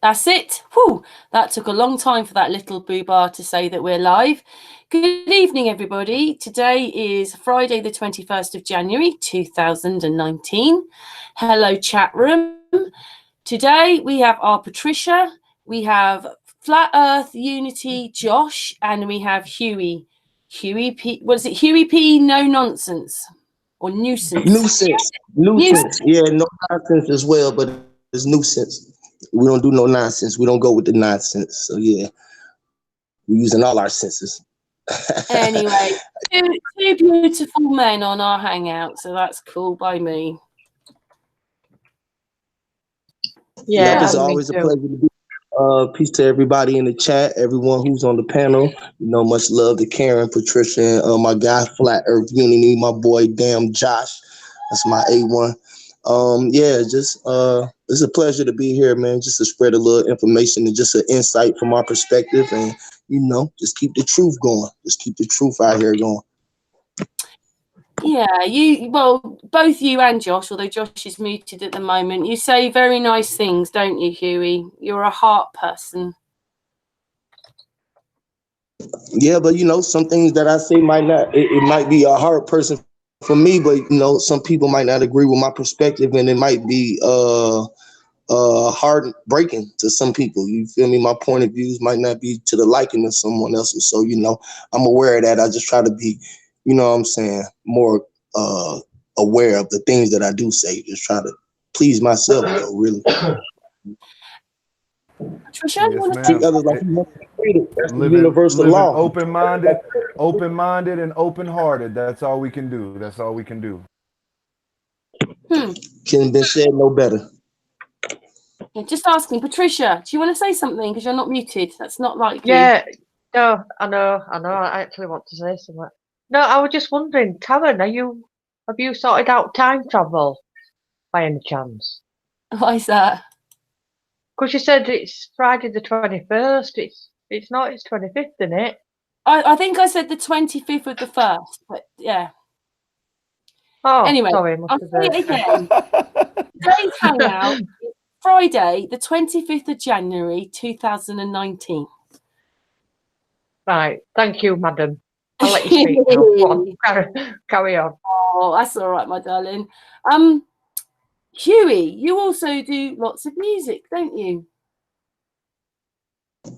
That's it. Whew, that took a long time for that little boobar to say that we're live. Good evening, everybody. Today is Friday, the 21st of January, 2019. Hello, chat room. Today we have our Patricia, we have FlatEarth Yonity, Josh, and we have Huey. Huey P. What is it? Huey P Nonsense or Nuisance? Nuisance. Yeah, no nonsense as well, but it's nuisance. We don't do no nonsense. We don't go with the nonsense. So yeah, we're using all our senses. Anyway, two beautiful men on our hangout, so that's cool by me. Yeah, it's always a pleasure to be. Peace to everybody in the chat, everyone who's on the panel. You know, much love to Karen, Patricia, and my guy FlatEarth Yonity, my boy damn Josh. That's my A1. It's a pleasure to be here, man. Just to spread a little information and just an insight from our perspective, and just keep the truth going. Just keep the truth out here going. Yeah, both you and Josh, although Josh is muted at the moment, you say very nice things, don't you, Huey? You're a heart person. Yeah, but some things that I say might not, it might be a heart person for me, but some people might not agree with my perspective, and it might be heartbreaking to some people. You feel me? My point of views might not be to the liking of someone else's. So, I'm aware of that. I just try to be, more aware of the things that I do say. Just try to please myself, though, really. Patricia, you want to treat others like you want to be treated. That's the universal law. Open-minded, and open-hearted. That's all we can do. That's all we can do. Couldn't have been said no better. Yeah, just asking, Patricia, do you want to say something? Because you're not muted. That's not like you. Yeah, no, I know. I actually want to say something. No, I was just wondering, Karen, have you sorted out time travel by any chance? Why is that? Because you said it's Friday the 21st. It's not. It's 25th, isn't it? I think I said the 25th of the 1st, but yeah. Oh, anyway, sorry, I'll say it again. Today's hangout is Friday, the 25th of January, 2019. Right. Thank you, madam. I'll let you speak now. Go on, carry on. Oh, that's all right, my darling. Huey, you also do lots of music, don't you?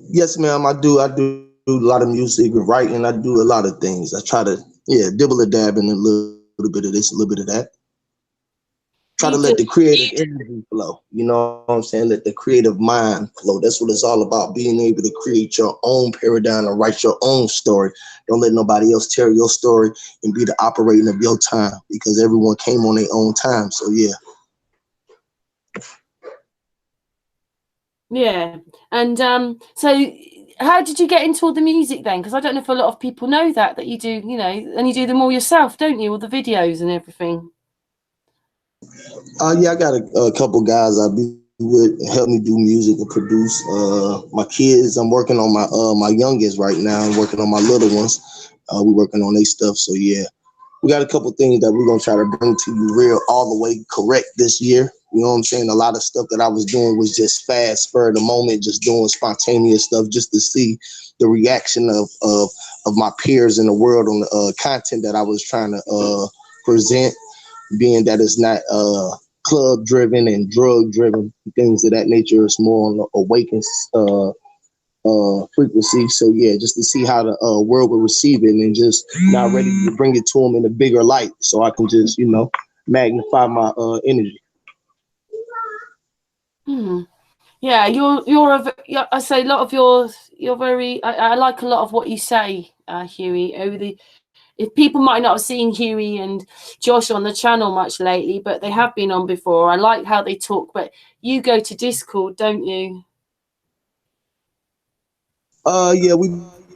Yes, ma'am, I do. I do a lot of music and writing. I do a lot of things. I try to, dibble a dab in a little bit of this, a little bit of that. Try to let the creative energy flow. You know what I'm saying? Let the creative mind flow. That's what it's all about, being able to create your own paradigm and write your own story. Don't let nobody else tell your story and be the operating of your time, because everyone came on their own time. So, yeah. Yeah. And so how did you get into all the music then? Because I don't know if a lot of people know that you do, and you do them all yourself, don't you? All the videos and everything. Yeah, I got a couple guys I be with help me do music and produce. My kids, I'm working on my youngest right now. I'm working on my little ones. We're working on their stuff. So yeah, we got a couple things that we're gonna try to bring to you real all the way correct this year. You know what I'm saying? A lot of stuff that I was doing was just fast, spur of the moment, just doing spontaneous stuff just to see the reaction of my peers in the world on the content that I was trying to present, being that it's not club driven and drug driven, things of that nature. It's more on the awakened frequency. So yeah, just to see how the world will receive it, and just not ready to bring it to them in a bigger light, so I can just magnify my energy. Yeah, I say a lot of you're very. I like a lot of what you say, Huey. If people might not have seen Huey and Josh on the channel much lately, but they have been on before. I like how they talk, but you go to Discord, don't you? Yeah, we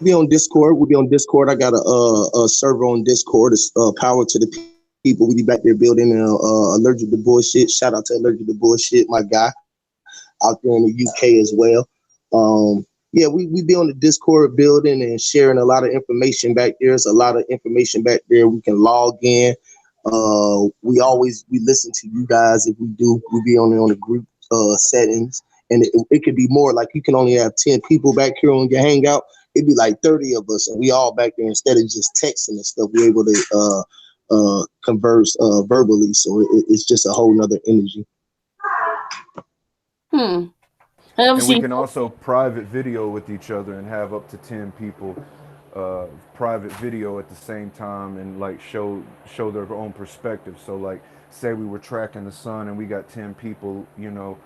be on Discord. We be on Discord. I got a server on Discord. It's power to the people. We be back there building Allergic to Bullshit. Shout out to Allergic to Bullshit, my guy out there in the UK as well. Yeah, we be on the Discord building and sharing a lot of information back there. There's a lot of information back there. We can log in. We listen to you guys. If we do, we be on the group settings and it could be more. Like you can only have 10 people back here on your hangout. It'd be like 30 of us, and we all back there instead of just texting and stuff. We're able to converse verbally, so it's just a whole nother energy. And And obviously, we can also private video with each other and have up to 10 people private video at the same time and like show their own perspective. So like say we were tracking the sun and we got 10 people, little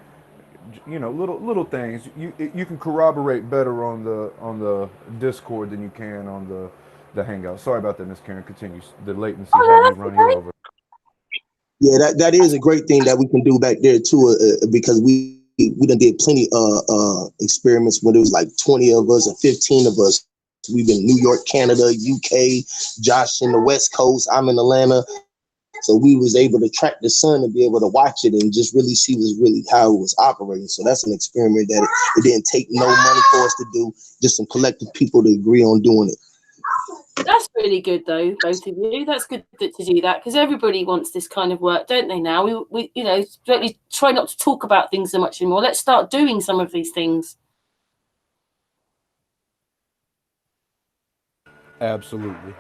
things. You can corroborate better on the Discord than you can on the Hangout. Sorry about that, Miss Karen. Continue. The latency had me run you over. Yeah, that is a great thing that we can do back there too, because we done did plenty experiments when it was like 20 of us or 15 of us. We've been New York, Canada, UK, Josh in the West Coast, I'm in Atlanta. So we was able to track the sun and be able to watch it and just really see how it was operating. So that's an experiment that it didn't take no money for us to do, just some collective people to agree on doing it. That's really good, though, both of you. That's good to do that, because everybody wants this kind of work, don't they? Now we try not to talk about things so much anymore. Let's start doing some of these things. Absolutely.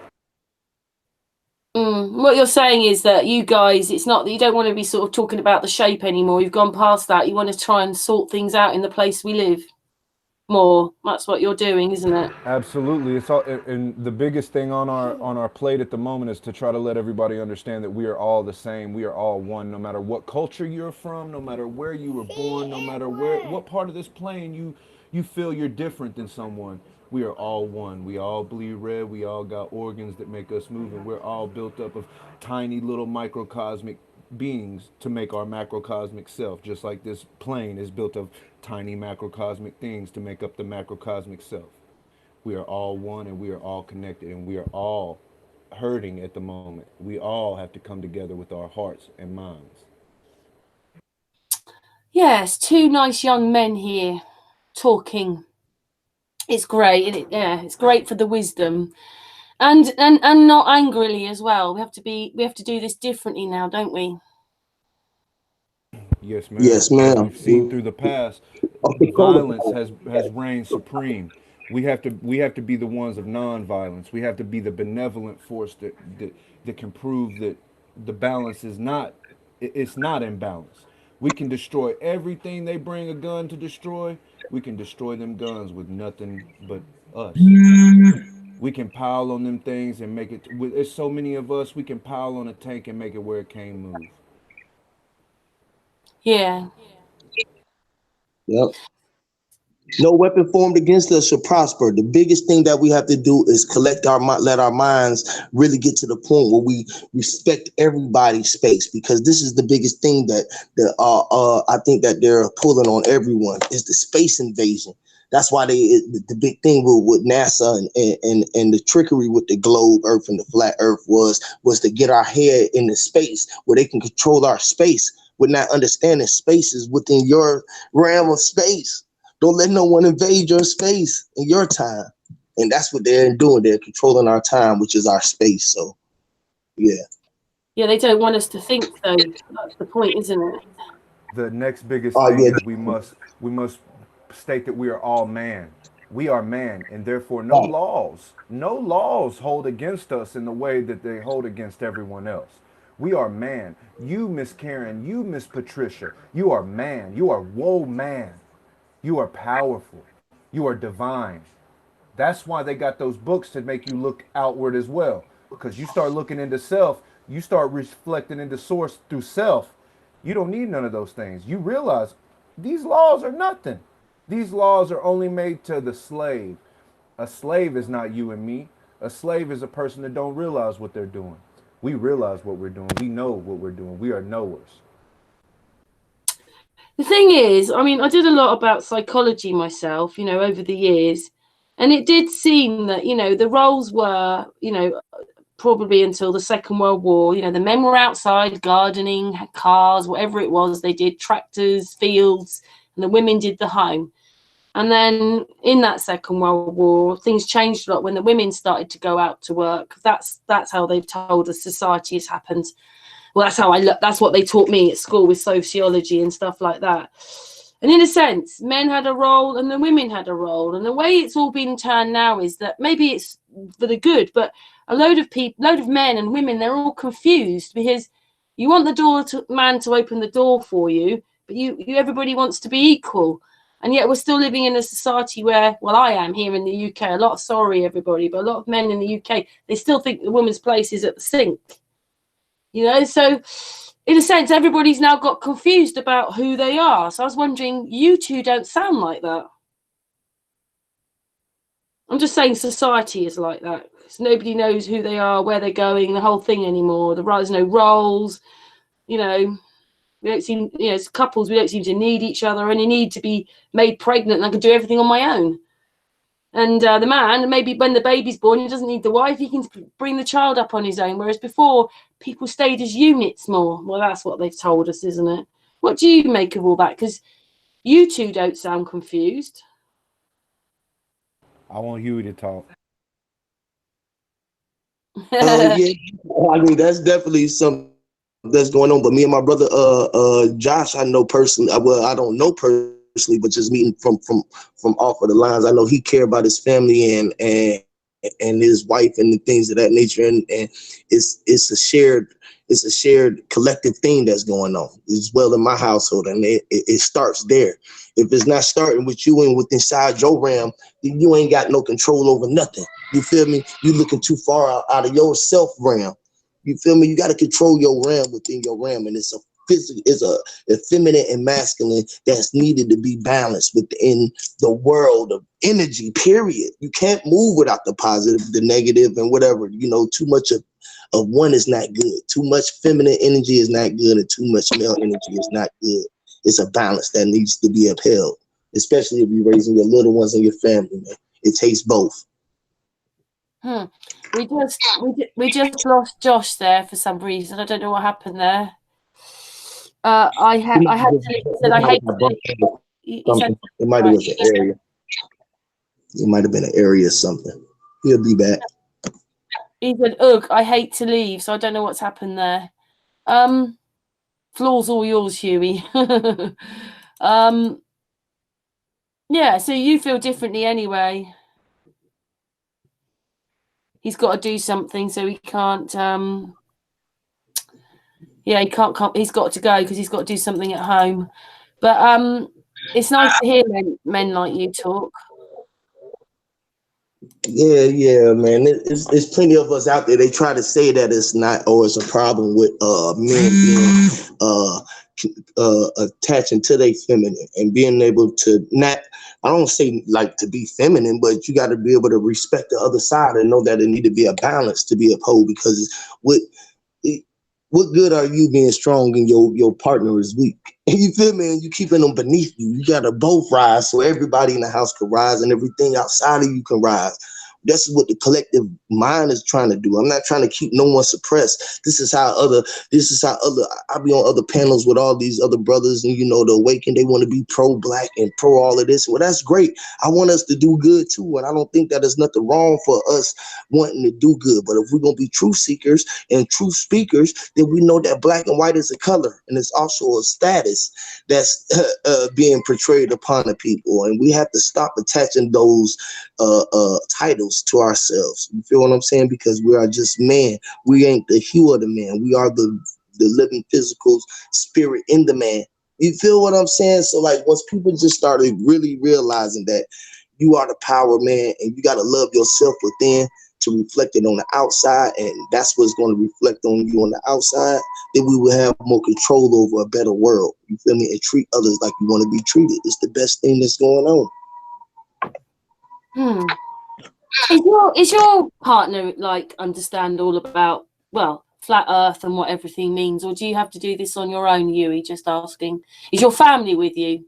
What you're saying is that you guys, it's not that you don't want to be sort of talking about the shape anymore. You've gone past that. You want to try and sort things out in the place we live more. That's what you're doing, isn't it? Absolutely. It's all, and the biggest thing on our plate at the moment is to try to let everybody understand that we are all the same. We are all one, no matter what culture you're from, no matter where you were born, no matter what part of this plane you feel you're different than someone. We are all one. We all bleed red. We all got organs that make us move, and we're all built up of tiny little microcosmic beings to make our macrocosmic self, just like this plane is built of tiny macrocosmic things to make up the macrocosmic self. We are all one, and we are all connected, and we are all hurting at the moment. We all have to come together with our hearts and minds. Yes, two nice young men here talking. It's great, isn't it? Yeah, it's great for the wisdom. And not angrily as well. We have to do this differently now, don't we? Yes, ma'am. Yes, ma'am. As we've seen through the past, violence has reigned supreme. We have to be the ones of non-violence. We have to be the benevolent force that can prove that the balance is not imbalanced. We can destroy everything they bring a gun to destroy. We can destroy them guns with nothing but us. We can pile on them things and make it. There's so many of us. We can pile on a tank and make it where it can't move. Yeah. Yep. No weapon formed against us shall prosper. The biggest thing that we have to do is let our minds really get to the point where we respect everybody's space, because this is the biggest thing that I think that they're pulling on everyone is the space invasion. That's why the big thing with NASA and the trickery with the globe Earth and the flat Earth was to get our head in the space where they can control our space, with not understanding space is within your realm of space. Don't let no one invade your space in your time. And that's what they're doing. They're controlling our time, which is our space. So, yeah. Yeah, they don't want us to think, though. That's the point, isn't it? The next biggest thing is we must state that we are all man. We are man, and therefore no laws hold against us in the way that they hold against everyone else. We are man. You, Miss Karen, you, Miss Patricia, you are man. You are woe man. You are powerful. You are divine. That's why they got those books to make you look outward as well. Because you start looking into self, you start reflecting into source through self. You don't need none of those things. You realize these laws are nothing. These laws are only made to the slave. A slave is not you and me. A slave is a person that don't realize what they're doing. We realize what we're doing. We know what we're doing. We are knowers. The thing is, I mean, I did a lot about psychology myself, over the years. And it did seem that, the roles were, probably until the Second World War, the men were outside gardening, cars, whatever it was. They did tractors, fields, and the women did the home. And then in that Second World War, things changed a lot when the women started to go out to work. That's how they've told us society has happened. Well, that's what they taught me at school with sociology and stuff like that. And in a sense, men had a role and the women had a role. And the way it's all been turned now is that maybe it's for the good, but a load of men and women, they're all confused because you want the man to open the door for you, but everybody wants to be equal. And yet we're still living in a society where, well, I am here in the UK, sorry everybody, but a lot of men in the UK, they still think the woman's place is at the sink. So in a sense, everybody's now got confused about who they are. So I was wondering, you two don't sound like that. I'm just saying society is like that. Because nobody knows who they are, where they're going, the whole thing anymore. There's no roles. We don't seem, as couples, we don't seem to need each other. I only need to be made pregnant and I can do everything on my own. And the man, maybe when the baby's born, he doesn't need the wife. He can bring the child up on his own. Whereas before, people stayed as units more. Well, that's what they've told us, isn't it? What do you make of all that? Because you two don't sound confused. I want Huey to talk. Yeah, I mean that's definitely something that's going on. But me and my brother, Josh, I know personally. Well, I don't know personally, but just meeting from off of the lines, I know he care about his family and his wife and the things of that nature, and it's a shared collective thing that's going on as well in my household, and it starts there. If it's not starting with you and with inside your realm, then you ain't got no control over nothing. You feel me? You looking too far out of your self realm. You feel me? You got to control your realm within your realm, and it's a feminine and masculine that's needed to be balanced within the world of energy. Period. You can't move without the positive, the negative, and whatever. Too much of one is not good. Too much feminine energy is not good, and too much male energy is not good. It's a balance that needs to be upheld, especially if you're raising your little ones and your family, man. It takes both. We just lost Josh there for some reason. I don't know what happened there. I had to. Said I hate to. It might have was an area. It might have been an area or something. He'll be back. He said, "Ugh, I hate to leave." So I don't know what's happened there. Floor's all yours, Huey. Yeah. So you feel differently anyway. He's got to do something, so he can't. He can't come. He's got to go because he's got to do something at home. But it's nice to hear men like you talk. Yeah, man. There's plenty of us out there. They try to say that it's not, or it's a problem with men being attaching to their feminine and being able to not. I don't say like to be feminine, but you got to be able to respect the other side and know that it need to be a balance to be upheld. Because what good are you being strong and your partner is weak? You feel me? And you keeping them beneath you. You gotta both rise so everybody in the house can rise and everything outside of you can rise. That's what the collective mind is trying to do. I'm not trying to keep no one suppressed. This is how I be on other panels with all these other brothers and the awakened, they want to be pro-black and pro all of this. Well, that's great. I want us to do good too. And I don't think that there's nothing wrong for us wanting to do good. But if we're going to be truth seekers and truth speakers, then we know that black and white is a color and it's also a status that's being portrayed upon the people. And we have to stop attaching those titles to ourselves. You feel what I'm saying? Because we are just man. We ain't the hue of the man. We are the living physical spirit in the man. You feel what I'm saying? So like once people just started really realizing that you are the power man and you got to love yourself within to reflect it on the outside, and that's what's going to reflect on you on the outside, then we will have more control over a better world. You feel me? And treat others like you want to be treated. It's the best thing that's going on. Is your partner like understand all about flat Earth and what everything means, or do you have to do this on your own, Huey? Just asking. Is your family with you?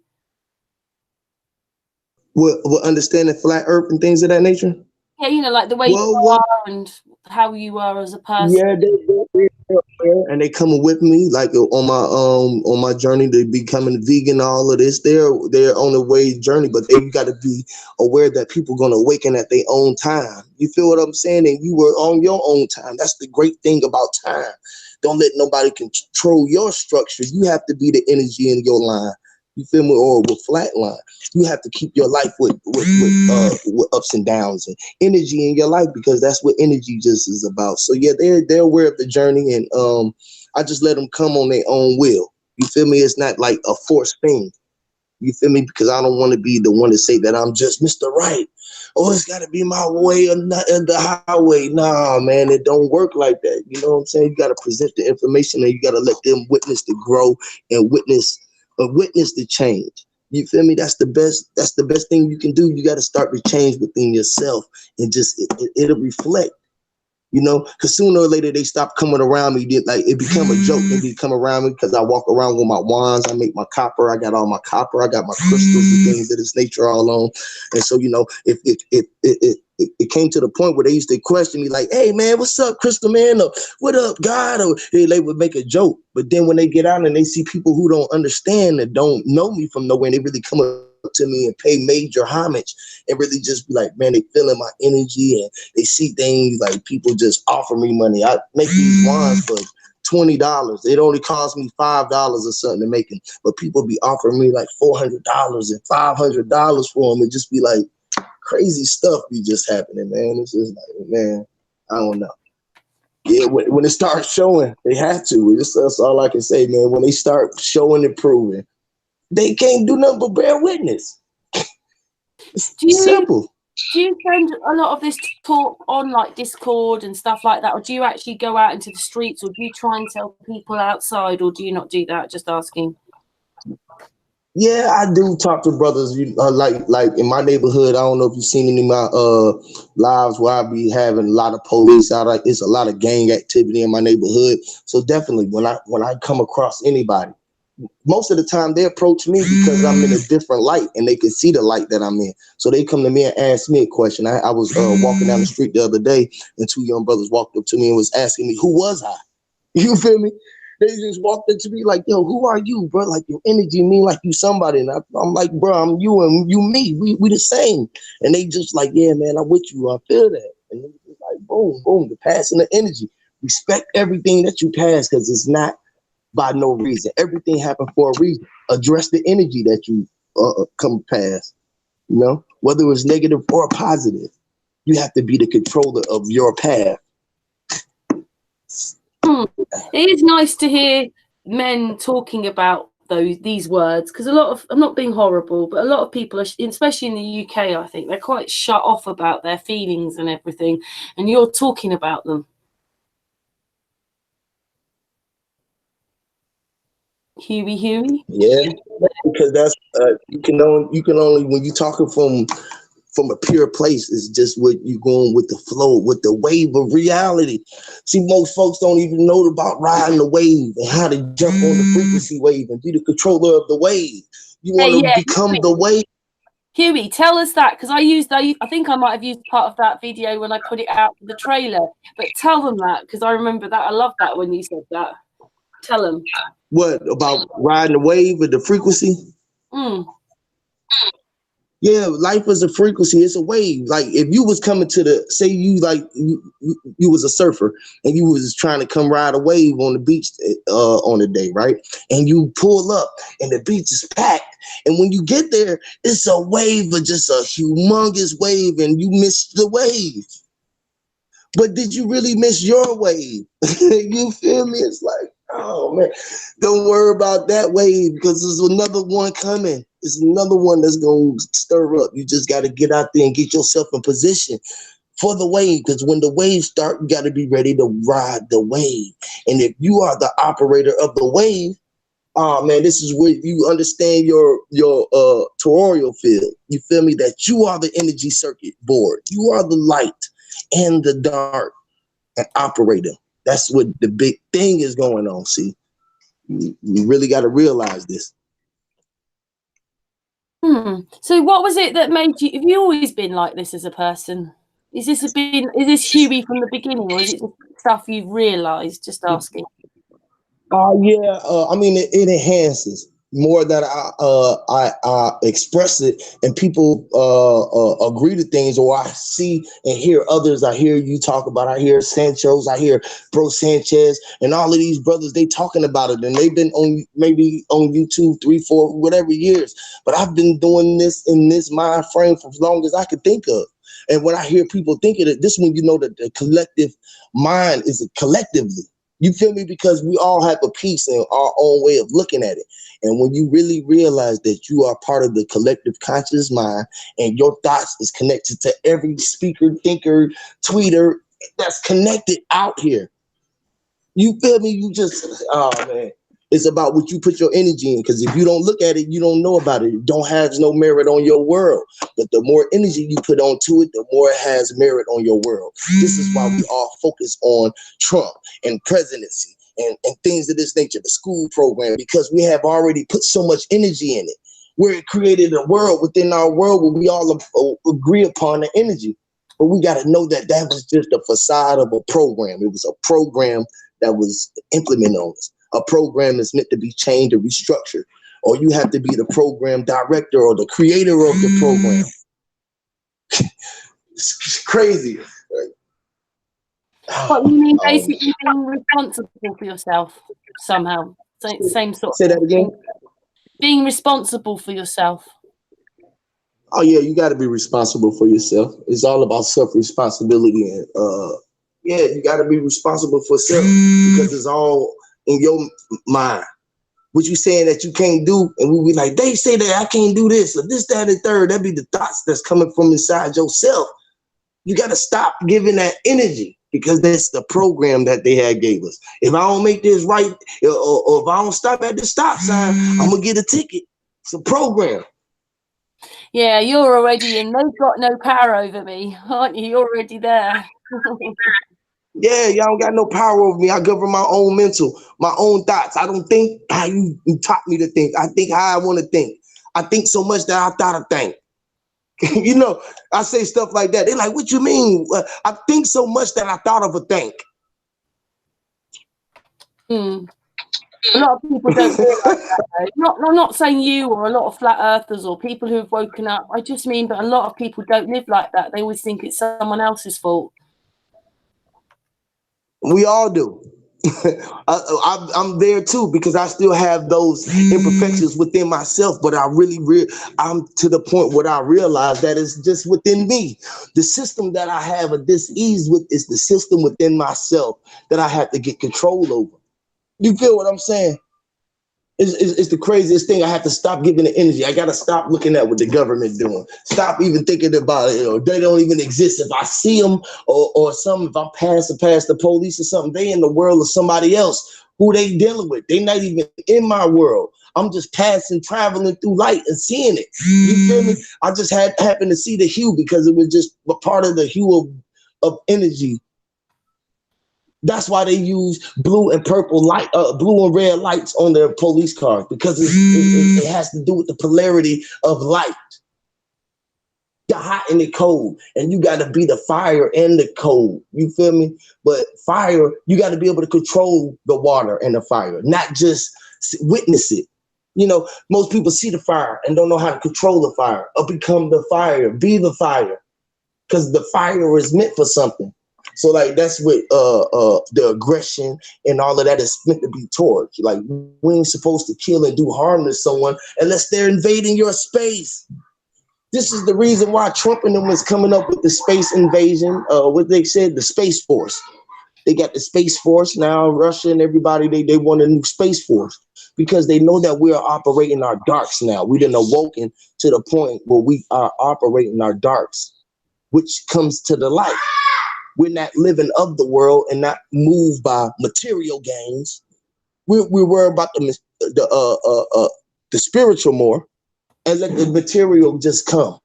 What understanding flat Earth and things of that nature? Yeah, like the way you are and how you are as a person. Yeah, and they coming with me like on my journey to becoming vegan. All of this, they're on the way journey, but you got to be aware that people gonna awaken at their own time. You feel what I'm saying? And you were on your own time. That's the great thing about time. Don't let nobody control your structure. You have to be the energy in your line. You feel me? Or with flatline. You have to keep your life with ups and downs and energy in your life, because that's what energy just is about. So yeah, they're aware of the journey, and I just let them come on their own will. You feel me? It's not like a forced thing. You feel me? Because I don't want to be the one to say that I'm just Mr. Right. Oh, it's got to be my way or not in the highway. Nah, man, it don't work like that. You know what I'm saying? You got to present the information, and you got to let them witness the growth and witness the change. You feel me? That's the best thing you can do. You got to start the change within yourself, and just it'll reflect. You know, because sooner or later they stop coming around me. Like, it become a joke. They come around me because I walk around with my wands. I make my copper. I got all my copper. I got my crystals and things of this nature all on. And so, you know, if it came to the point where they used to question me like, "Hey man, what's up, Crystal man? Or what up, God?" Or they would make a joke. But then when they get out and they see people who don't understand and don't know me from nowhere, and they really come up to me and pay major homage and really just be like, man, they feeling my energy, and they see things like people just offer me money. I make these wands for $20. It only cost me $5 or something to make them, but people be offering me like $400 and $500 for them, and just be like, crazy stuff be just happening, man. It's just like, man, I don't know. Yeah, when it starts showing, they have to. That's all I can say, man. When they start showing and proving, they can't do nothing but bear witness. It's simple. Do you send a lot of this talk on like Discord and stuff like that, or do you actually go out into the streets, or do you try and tell people outside, or do you not do that? Just asking. Yeah, I do talk to brothers. Like in my neighborhood, I don't know if you've seen any of my lives where I be having a lot of police out. Like, it's a lot of gang activity in my neighborhood. So definitely, when I come across anybody, most of the time they approach me because I'm in a different light, and they can see the light that I'm in. So they come to me and ask me a question. I was walking down the street the other day, and two young brothers walked up to me and was asking me, who was I? You feel me? They just walked into me like, yo, who are you, bro? Like, your energy mean like you somebody. And I'm like, bro, I'm you and you me. We the same. And they just like, yeah, man, I'm with you. I feel that. And it's just like, boom, boom, the passing the energy. Respect everything that you pass, because it's not by no reason. Everything happened for a reason. Address the energy that you come past, you know, whether it's negative or positive. You have to be the controller of your path. It is nice to hear men talking about these words, because a lot of, I'm not being horrible, but a lot of people, especially in the UK, I think they're quite shut off about their feelings and everything, and you're talking about them. Huey? Yeah, because that's you can only when you're talking from a pure place, is just what you going with the flow, with the wave of reality. See, most folks don't even know about riding the wave and how to jump on the frequency wave and be the controller of the wave. You want to become the wave. Huey, tell us that, because I think I might have used part of that video when I put it out for the trailer, but tell them that, because I remember that. I love that when you said that. Tell them. What about riding the wave of the frequency? Yeah, life is a frequency. It's a wave. Like, if you was coming to say you was a surfer and you was trying to come ride a wave on the beach on a day, right? And you pull up and the beach is packed. And when you get there, it's a wave, of just a humongous wave, and you miss the wave. But did you really miss your wave? You feel me? It's like, oh man, don't worry about that wave, because there's another one coming. There's another one that's going to stir up. You just got to get out there and get yourself in position for the wave, because when the waves start, you got to be ready to ride the wave. And if you are the operator of the wave, oh man, this is where you understand your toroidal field. You feel me? That you are the energy circuit board. You are the light and the dark and operator. That's what the big thing is going on. See, you really got to realize this. So what was it that made you, have you always been like this as a person? Is this Huey from the beginning, or is it just stuff you've realized? Just asking. Yeah, I mean, it enhances. more that I express it and people agree to things, or I see and hear others. I hear you talk about, I hear Sancho's, I hear Bro Sanchez and all of these brothers, they talking about it, and they've been on maybe on YouTube 3, 4, whatever years, but I've been doing this in this mind frame for as long as I could think of. And when I hear people thinking it, this one, you know, that the collective mind is collectively. You feel me? Because we all have a piece in our own way of looking at it. And when you really realize that you are part of the collective conscious mind and your thoughts is connected to every speaker, thinker, tweeter that's connected out here. You feel me? You just, oh man, it's about what you put your energy in. Because if you don't look at it, you don't know about it. It don't have no merit on your world. But the more energy you put onto it, the more it has merit on your world. This is why we all focus on Trump and presidency and things of this nature, the school program, because we have already put so much energy in it. Where it created a world within our world where we all agree upon the energy. But we got to know that that was just a facade of a program. It was a program that was implemented on us. A program is meant to be changed or restructured, or you have to be the program director or the creator of the program. It's crazy. What you mean, basically being responsible for yourself somehow? Same sort of. Say that again. Being responsible for yourself. Oh yeah, you got to be responsible for yourself. It's all about self-responsibility, and yeah, you got to be responsible for self because it's all in your mind. What you saying that you can't do, and we be like, they say that I can't do this or this, that, and third. That be the thoughts that's coming from inside yourself. You got to stop giving that energy because that's the program that they had gave us. If I don't make this right, or if I don't stop at the stop sign, I'm gonna get a ticket. It's a program. Yeah, you're already in. They've got no power over me, aren't you? You're already there. Yeah, y'all don't got no power over me. I govern my own mental, my own thoughts. I don't think how you taught me to think. I think how I want to think. I think so much that I thought I think. You know, I say stuff like that. They're like, what you mean? I think so much that I thought of a think. A lot of people don't realise that, though. I'm not saying you or a lot of flat earthers or people who have woken up. I just mean that a lot of people don't live like that. They always think it's someone else's fault. We all do. I'm there too because I still have those imperfections within myself, but I'm to the point where I realize that it's just within me. The system that I have a dis-ease with is the system within myself that I have to get control over. You feel what I'm saying? It's the craziest thing. I have to stop giving the energy. I got to stop looking at what the government doing. Stop even thinking about it. Or they don't even exist. If I see them or something, if I pass the police or something, they in the world of somebody else who they dealing with. They not even in my world. I'm just traveling through light and seeing it. You feel me? I just happened to see the hue because it was just a part of the hue of energy. That's why they use blue and purple light, blue and red lights on their police cars because it has to do with the polarity of light. The hot and the cold, and you got to be the fire and the cold. You feel me? But fire, you got to be able to control the water and the fire, not just witness it. You know, most people see the fire and don't know how to control the fire or become the fire, be the fire, because the fire is meant for something. So like that's what the aggression and all of that is meant to be towards. Like we ain't supposed to kill and do harm to someone unless they're invading your space. This is the reason why Trump and them was coming up with the space invasion. What they said, the Space Force. They got the Space Force now. Russia and everybody they want a new Space Force because they know that we are operating our darks now. We done awoken to the point where we are operating our darks, which comes to the light. We're not living of the world and not moved by material gains. We worry about the spiritual more and let the material just come.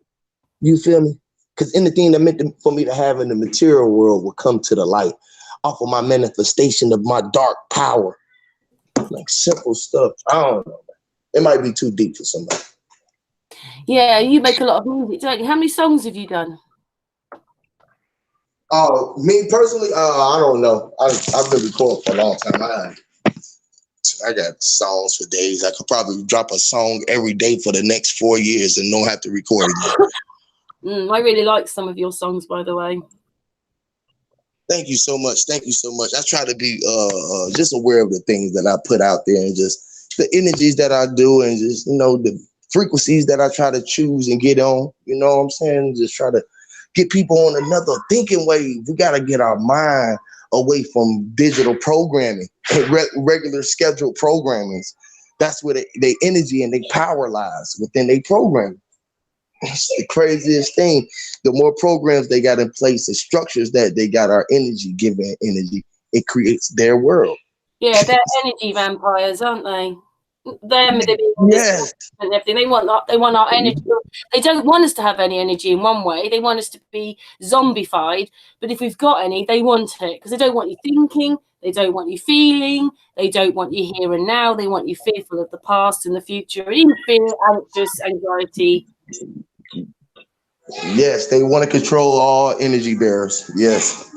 You feel me? Because anything that meant for me to have in the material world will come to the light off of my manifestation of my dark power. Like simple stuff. I don't know. It might be too deep for somebody. Yeah, you make a lot of music, don't you? How many songs have you done? Me personally, I don't know. I've been recording for a long time. I got songs for days. I could probably drop a song every day for the next 4 years and don't have to record again. I really like some of your songs, by the way. Thank you so much. Thank you so much. I try to be just aware of the things that I put out there and just the energies that I do and just, the frequencies that I try to choose and get on. You know what I'm saying? Just try to get people on another thinking wave. We got to get our mind away from digital programming, regular scheduled programming. That's where their energy and their power lies, within their programming. It's the craziest thing. The more programs they got in place, the structures that they got our energy, giving energy, it creates their world. Yeah, they're energy vampires, aren't they? Yes. And everything. They want our energy. They don't want us to have any energy in one way. They want us to be zombified. But if we've got any, they want it because they don't want you thinking. They don't want you feeling. They don't want you here and now. They want you fearful of the past and the future. In fear, anxious, anxiety. Yes, they want to control all energy bearers. Yes.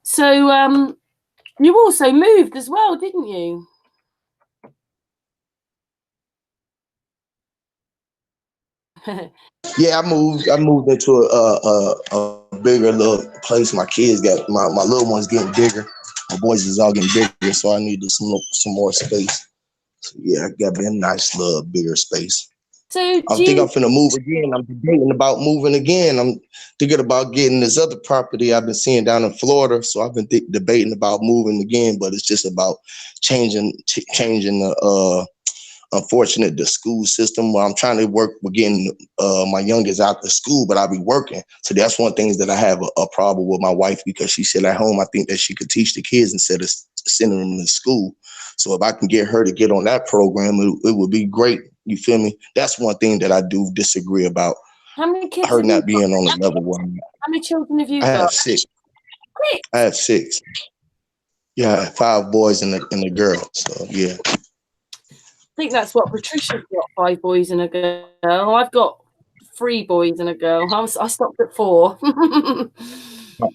So, you also moved as well, didn't you? Yeah, I moved into a bigger little place. My kids got my little ones getting bigger. My boys is all getting bigger, so I needed some more space. So yeah, I got me a nice little bigger space. So I'm finna move again. I'm debating about moving again. I'm thinking about getting this other property I've been seeing down in Florida. So I've been debating about moving again, but it's just about changing the unfortunate the school system. Where I'm trying to work with getting my youngest out to school, but I'll be working. So that's one thing that I have a problem with my wife, because she said at home I think that she could teach the kids instead of sending them to school. So if I can get her to get on that program, it would be great. You feel me? That's one thing that I do disagree about. How many kids? Her not being on the level one. How many children have you got? I have 6. I have 6. Yeah, I have 5 boys and a girl. So yeah. I think that's what Patricia's got, 5 boys and a girl. I've got 3 boys and a girl. I stopped at 4.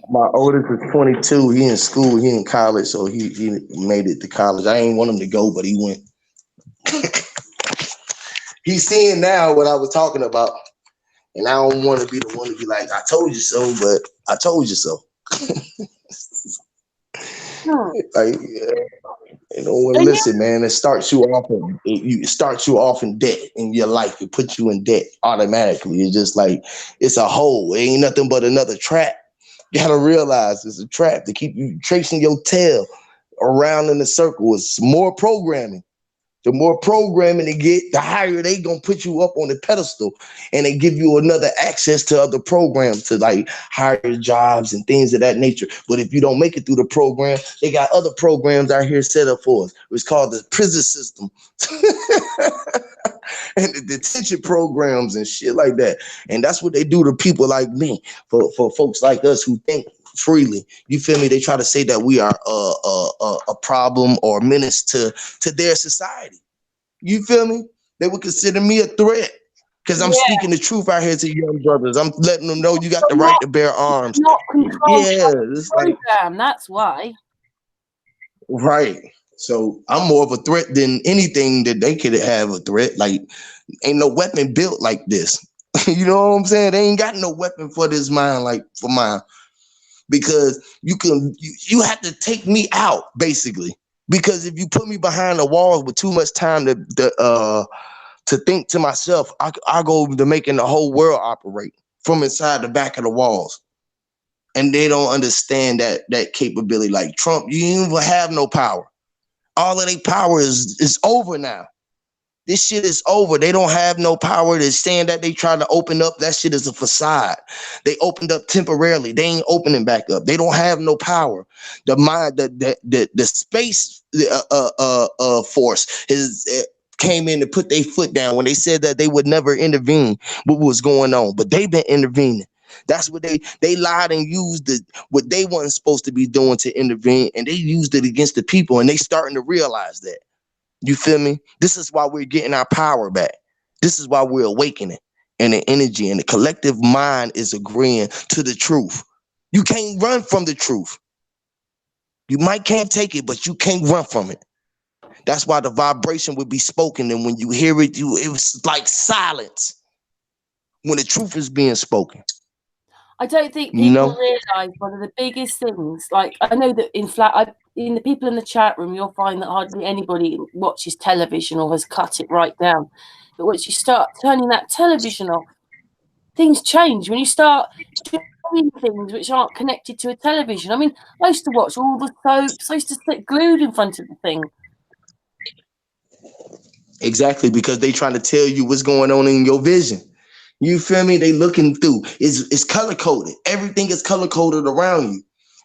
My oldest is 22. He in school. He in college, so he made it to college. I ain't want him to go, but he went. He's seeing now what I was talking about, and I don't want to be the one to be like, "I told you so," but I told you so. Like, listen, man. It starts you off. It starts you off in debt in your life. It puts you in debt automatically. It's just like it's a hole. It ain't nothing but another trap. You gotta realize it's a trap to keep you tracing your tail around in a circle. It's more programming. The more programming they get, the higher they gonna put you up on the pedestal, and they give you another access to other programs, to like higher jobs and things of that nature. But if you don't make it through the program, they got other programs out here set up for us. It's called the prison system. And the detention programs and shit like that. And that's what they do to people like me, for folks like us who think freely. You feel me? They try to say that we are a problem or menace to their society. You feel me? They would consider me a threat because I'm speaking the truth out here to young brothers. I'm letting them know you got the right to bear arms. Not controlled it's program. Like, that's why. Right. So I'm more of a threat than anything that they could have a threat. Like, ain't no weapon built like this. You know what I'm saying? They ain't got no weapon for this mind, like for mine. Because you have to take me out, basically. Because if you put me behind the walls with too much time to think to myself, I go to making the whole world operate from inside the back of the walls. And they don't understand that capability. Like Trump, you don't even have no power. All of their power is over now. This shit is over. They don't have no power. They're saying that they trying to open up. That shit is a facade. They opened up temporarily. They ain't opening back up. They don't have no power. The mind, the space force came in to put their foot down when they said that they would never intervene with what was going on. But they've been intervening. That's what they lied and used what they wasn't supposed to be doing to intervene, and they used it against the people, and they starting to realize that. You feel me? This is why we're getting our power back. This is why we're awakening, and the energy and the collective mind is agreeing to the truth. You can't run from the truth. You might can't take it, but you can't run from it. That's why the vibration would be spoken, and when you hear it, it was like silence when the truth is being spoken. I don't think You people know? realise one of the biggest things. Like, I know that in the people in the chat room, you'll find that hardly anybody watches television or has cut it right down. But once you start turning that television off, things change. When you start doing things which aren't connected to a television. I mean, I used to watch all the soaps. I used to sit glued in front of the thing. Exactly, because they trying to tell you what's going on in your vision. You feel me? They looking through. It's color coded. Everything is color coded around you.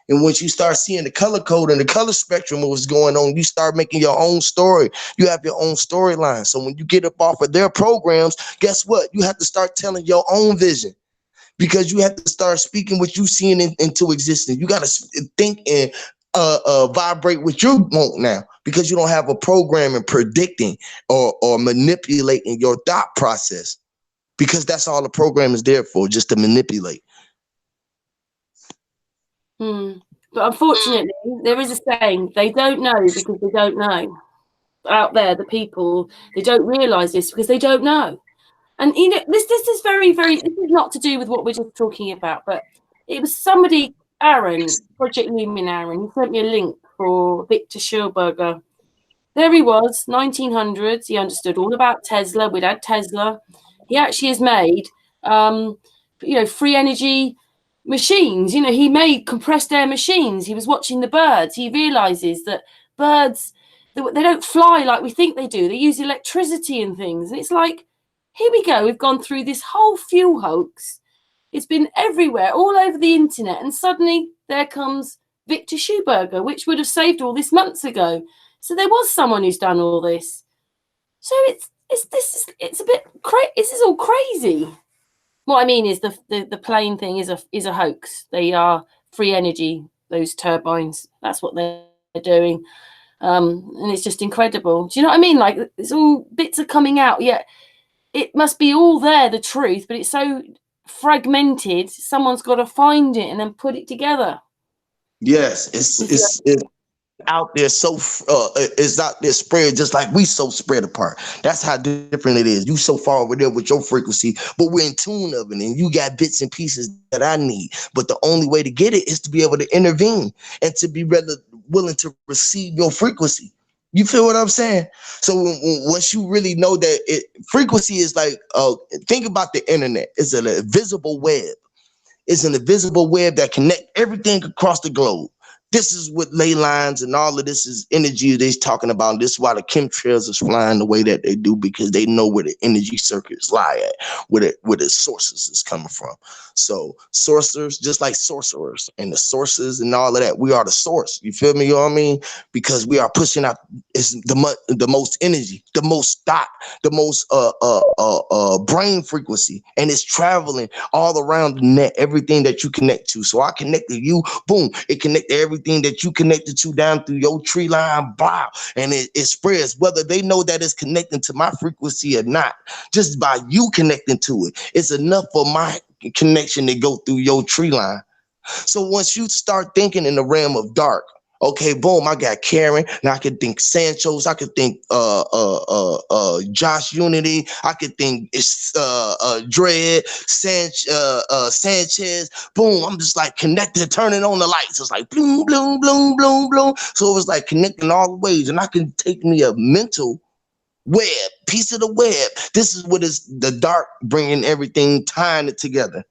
And once you start seeing the color code and the color spectrum of what's going on, you start making your own story. You have your own storyline. So when you get up off of their programs, guess what? You have to start telling your own vision, because you have to start speaking what you seeing into existence. You got to think and vibrate what you want now, because you don't have a program in predicting or manipulating your thought process, because that's all the program is there for, just to manipulate. But unfortunately, there is a saying, they don't know because they don't know. Out there, the people, they don't realise this because they don't know. And you know, this is very, very, this is not to do with what we're just talking about, but it was somebody, Aaron, Project Lumin Aaron, he sent me a link for Victor Schillberger. There he was, 1900s. He understood all about Tesla. We'd had Tesla. He actually has made, free energy machines. You know, he made compressed air machines. He was watching the birds. He realizes that birds, they don't fly like we think they do. They use electricity and things. And it's like, here we go. We've gone through this whole fuel hoax. It's been everywhere, all over the internet. And suddenly there comes Victor Schillberger, which would have saved all this months ago. So there was someone who's done all this. So it's a bit crazy. This is all crazy. What I mean is the plane thing is a hoax. They are free energy, those turbines. That's what they're doing. And it's just incredible. Do you know what I mean? Like, it's all bits are coming out, yet it must be all there, the truth, but it's so fragmented. Someone's got to find it and then put it together. Yes, it's out there, so it's out there spread just like we so spread apart. That's how different it is. You so far over there with your frequency, but we're in tune of it, and you got bits and pieces that I need. But the only way to get it is to be able to intervene and to be willing to receive your frequency. You feel what I'm saying? So once you really know that frequency is like, think about the internet. It's an invisible web. It's an invisible web that connects everything across the globe. This is what ley lines and all of this is energy they're talking about. This is why the chemtrails is flying the way that they do, because they know where the energy circuits lie at, where the sources is coming from. So sorcerers, just like sorcerers and the sources and all of that, we are the source. You feel me? You know what I mean? Because we are pushing out the most energy, the most thought, the most brain frequency, and it's traveling all around the net, everything that you connect to. So I connected you, boom, it connected everything that you connected to down through your tree line, blah, and it spreads, whether they know that it's connecting to my frequency or not. Just by you connecting to it, it's enough for my connection to go through your tree line. So once you start thinking in the realm of dark, okay, boom, I got Karen, and I could think Sancho's, I could think Josh Unity, I could think Dread, Sanchez, boom, I'm just like connected, turning on the lights. It's like bloom, bloom, bloom, bloom, bloom. So it was like connecting all the ways, and I can take me a mental web, piece of the web. This is what is the dark bringing everything, tying it together.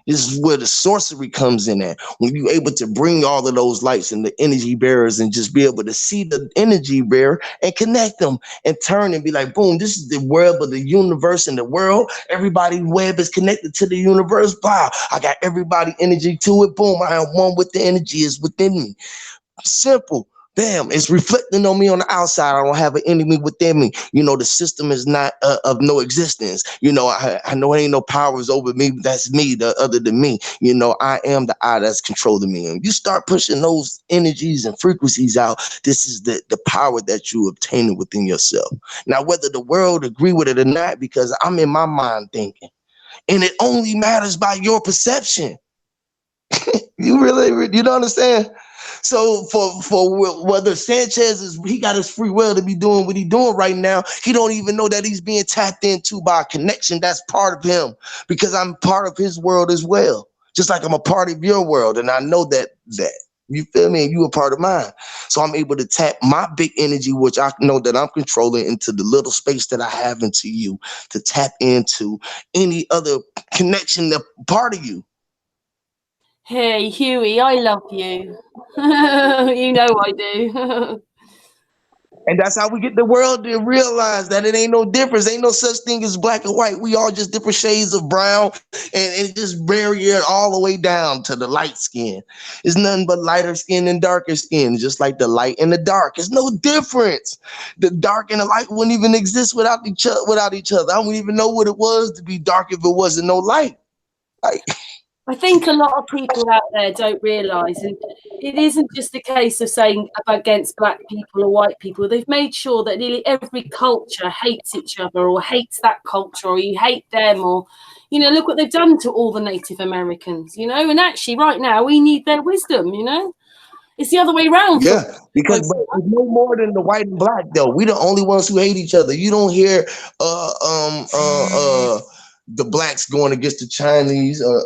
This is where the sorcery comes in at. When you're able to bring all of those lights and the energy bearers and just be able to see the energy bearer and connect them and turn and be like, boom, this is the web of the universe and the world. Everybody's web is connected to the universe. Wow, I got everybody energy to it. Boom, I am one with the energy is within me. Simple. Bam, it's reflecting on me on the outside. I don't have an enemy within me. You know, the system is not of no existence. You know, I know ain't no powers over me. That's me, the other than me. You know, I am the I that's controlling me. And you start pushing those energies and frequencies out, this is the power that you obtain within yourself. Now, whether the world agree with it or not, because I'm in my mind thinking, and it only matters by your perception. You don't understand? So for whether Sanchez he got his free will to be doing what he's doing right now, he don't even know that he's being tapped into by a connection that's part of him, because I'm part of his world as well. Just like I'm a part of your world, and I know that you feel me, and you a part of mine. So I'm able to tap my big energy, which I know that I'm controlling, into the little space that I have into you, to tap into any other connection that part of you. Hey, Huey, I love you. You know I do. And that's how we get the world to realize that it ain't no difference. Ain't no such thing as black and white. We all just different shades of brown, and just barrier all the way down to the light skin. It's nothing but lighter skin and darker skin, just like the light and the dark. It's no difference. The dark and the light wouldn't even exist without each other. I wouldn't even know what it was to be dark if it wasn't no light. Like, I think a lot of people out there don't realise, and it isn't just a case of saying against black people or white people. They've made sure that nearly every culture hates each other, or hates that culture, or you hate them, or, you know, look what they've done to all the Native Americans, you know, and actually right now we need their wisdom, you know. It's the other way around. yeah, because but it's no more than the white and black though. We the only ones who hate each other. You don't hear the blacks going against the Chinese or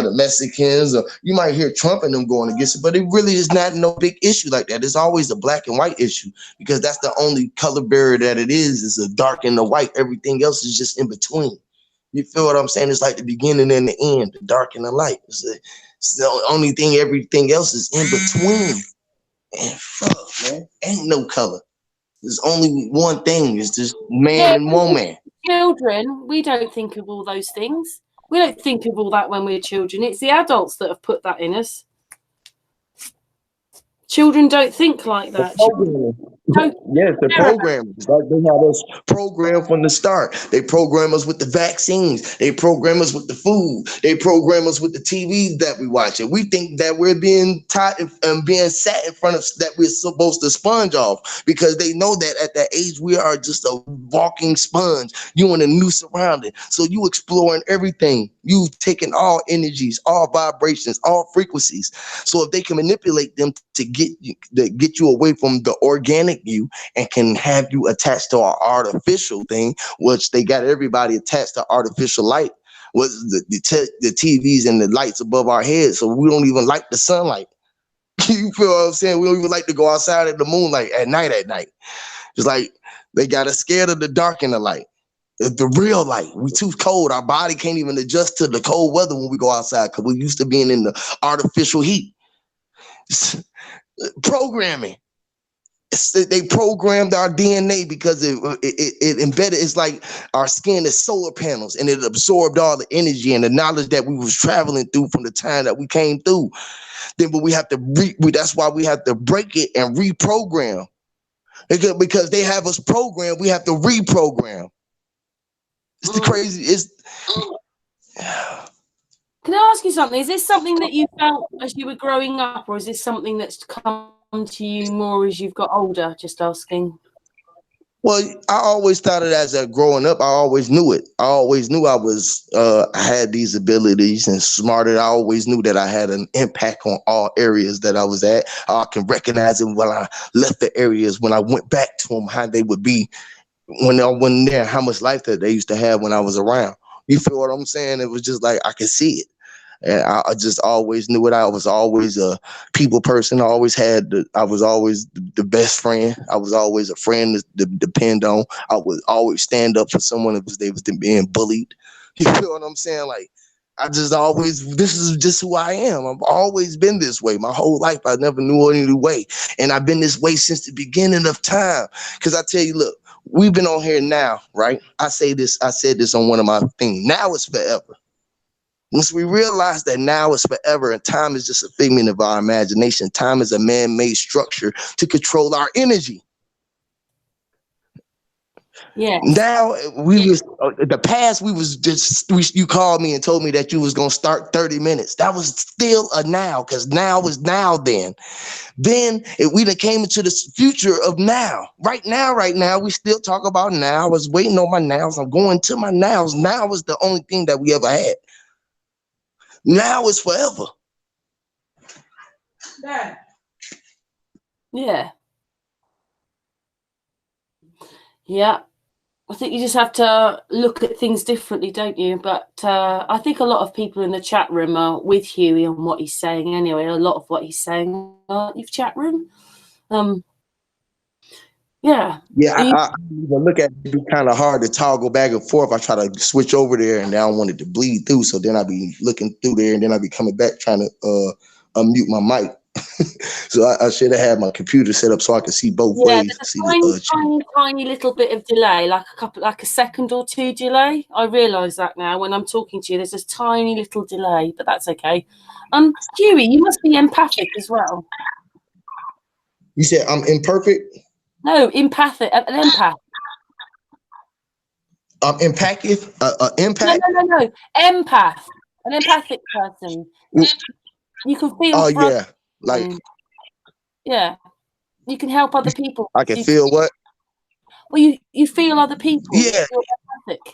the Mexicans, or you might hear Trump and them going against it, but it really is not no big issue like that. It's always a black and white issue, because that's the only color barrier that it is the dark and the white. Everything else is just in between. You feel what I'm saying? It's like the beginning and the end, the dark and the light. It's the only thing. Everything else is in between. And fuck, man, ain't no color. There's only one thing. It's just man and woman. Children, we don't think of all those things. We don't think of all that when we're children. It's the adults that have put that in us. Children don't think like that. Yes, the programmers. Like they have us programmed from the start. They program us with the vaccines. They program us with the food. They program us with the TV that we watch. And we think that we're being taught and being sat in front of that we're supposed to sponge off, because they know that at that age we are just a walking sponge. You in a new surrounding. So you exploring everything. You taking all energies, all vibrations, all frequencies. So if they can manipulate them to get you away from the organic you, and can have you attached to our artificial thing, which they got everybody attached to artificial light, was the TVs and the lights above our heads, so we don't even like the sunlight. You feel what I'm saying? We don't even like to go outside at the moonlight at night. It's like they got us scared of the dark and the light. The real light. We too cold. Our body can't even adjust to the cold weather when we go outside, because we're used to being in the artificial heat. Programming. They programmed our DNA because it embedded. It's like our skin is solar panels, and it absorbed all the energy and the knowledge that we was traveling through from the time that we came through. Then, but we have to that's why we have to break it and reprogram. Because they have us programmed, we have to reprogram. It's the crazy. Can I ask you something? Is this something that you felt as you were growing up, or is this something that's come to you more as you've got older? Just asking. Well, I always thought it as growing up. I always knew it. I always knew I had these abilities and smarter. I always knew that I had an impact on all areas that I was at. I can recognize it when I left the areas, when I went back to them, how they would be when I wasn't there, how much life that they used to have when I was around. You feel what I'm saying? It was just like I could see it. And I just always knew it. I was always a people person. I was always the best friend. I was always a friend to depend on. I would always stand up for someone if they was being bullied. You feel what I'm saying? Like, this is just who I am. I've always been this way. My whole life, I never knew any other way. And I've been this way since the beginning of time. Because I tell you, look, we've been on here now, right? I said this on one of my things. Now is forever. Once we realize that now is forever and time is just a figment of our imagination, time is a man-made structure to control our energy. Yeah. Now the past, you called me and told me that you was going to start 30 minutes. That was still a now, because now is now then. Then we done came into the future of now. Right now, we still talk about now. I was waiting on my nows. I'm going to my nows. Now is the only thing that we ever had. Now is forever. Dad, Yeah. Yeah. I think you just have to look at things differently, don't you? But I think a lot of people in the chat room are with Huey on what he's saying anyway. A lot of what he's saying, your chat room. Yeah. Yeah, I even look at it, it'd be kind of hard to toggle back and forth. I try to switch over there, and I don't want it to bleed through. So then I be looking through there, and then I be coming back trying to unmute my mic. So I should have had my computer set up so I could see both ways. There's See a tiny little bit of delay, like a second or two delay. I realise that now when I'm talking to you. There's this tiny little delay, but that's okay. Huey, you must be empathic as well. You said I'm imperfect? No, empathic. An empath. Empathic? Impact? No. Empath. An empathic person. You can feel. Oh yeah, like yeah, you can help other people. I can feel what? Well, you feel other people. Yeah, you feel empathic.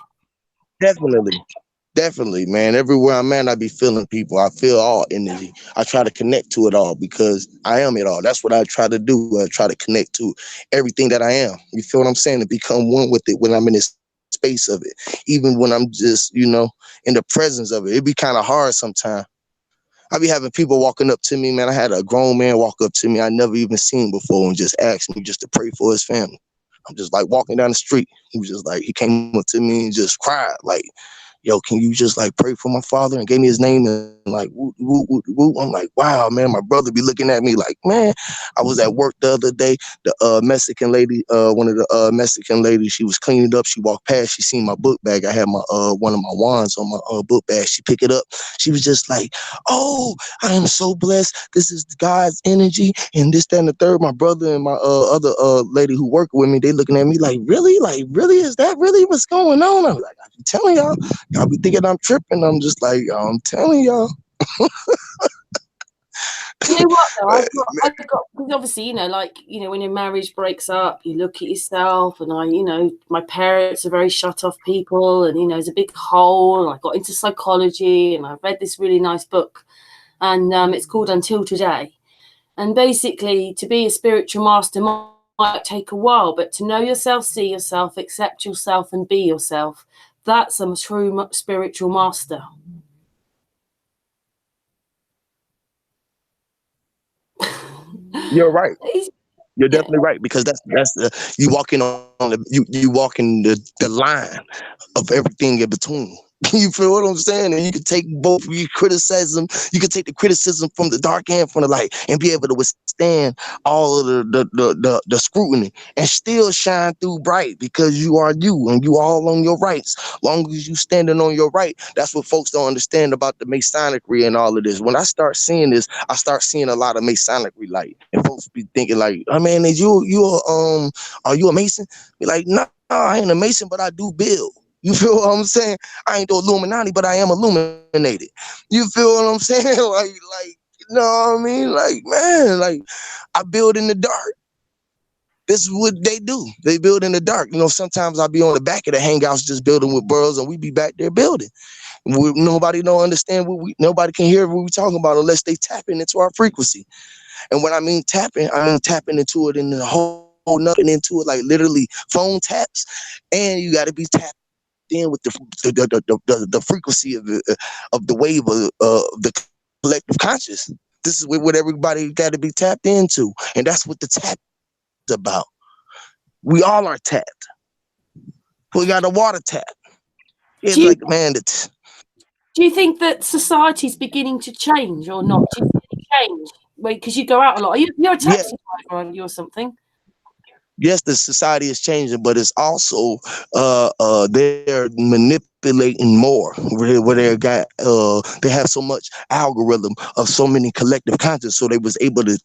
Definitely, man. Everywhere I'm at, I be feeling people. I feel all energy. I try to connect to it all because I am it all. That's what I try to do. I try to connect to everything that I am. You feel what I'm saying? To become one with it when I'm in this space of it. Even when I'm just, in the presence of it. It be kind of hard sometimes. I be having people walking up to me, man. I had a grown man walk up to me I never even seen before and just asked me just to pray for his family. I'm just like walking down the street. He was just like, he came up to me and just cried like, yo, can you just like pray for my father? And gave me his name and like, woo, woo, woo, woo. I'm like, wow, man, my brother be looking at me like, man, I was at work the other day. The Mexican lady, one of the Mexican ladies, she was cleaning up. She walked past, she seen my book bag. I had my one of my wands on my book bag. She picked it up. She was just like, oh, I am so blessed. This is God's energy and this, that, and the third. My brother and my other lady who worked with me, they looking at me like, really? Like, really? Is that really what's going on? I'm like, I'm telling y'all. Y'all be thinking I'm tripping. I'm just like, I'm telling y'all. You know what though? I've got because obviously, when your marriage breaks up, you look at yourself and my parents are very shut off people and there's a big hole, and I got into psychology and I read this really nice book and it's called Until Today. And basically to be a spiritual master might take a while, but to know yourself, see yourself, accept yourself and be yourself, that's a true spiritual master. You're right. You're definitely right, because that's you walking on you walking the line of everything in between. You feel what I'm saying? And you can take both your criticism. You can take the criticism from the dark and from the light, and be able to withstand all of the scrutiny and still shine through bright, because you are you and you all on your rights. Long as you standing on your right, that's what folks don't understand about the Masonicry and all of this. When I start seeing this, I start seeing a lot of Masonicry light, and folks be thinking like, "Oh man, are you a Mason?" Be like, "No, I ain't a Mason, but I do build." You feel what I'm saying? I ain't the Illuminati, but I am illuminated. You feel what I'm saying? like, you know what I mean? Like, man, like, I build in the dark. This is what they do. They build in the dark. Sometimes I'll be on the back of the hangouts just building with bros, and we be back there building. Nobody don't understand nobody can hear what we talking about unless they tapping into our frequency. And when I mean tapping into it in the whole nothing into it, like literally phone taps, and you got to be tapped in with the frequency of the wave of the collective conscious. This is what everybody got to be tapped into, and that's what the tap is about. We all are tapped. We got a water tap. It's like, man, do you think that society's beginning to change or not? Do you think it change? Because you go out a lot. You're a taxi driver, aren't you, or something? Yes, the society is changing, but it's also they're manipulating more. Where they have so much algorithm of so many collective conscious, so they was able to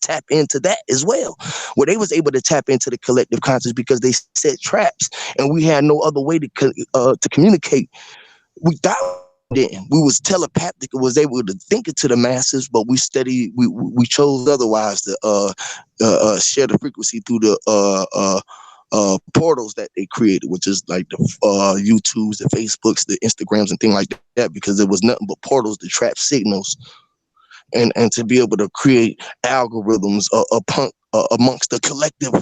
tap into that as well. Where they was able to tap into the collective conscious because they set traps, and we had no other way to communicate. We was telepathic, was able to think it to the masses, but we chose otherwise to share the frequency through the portals that they created, which is like the YouTubes, the Facebooks, the Instagrams, and things like that, because there was nothing but portals to trap signals. and to be able to create algorithms amongst the collective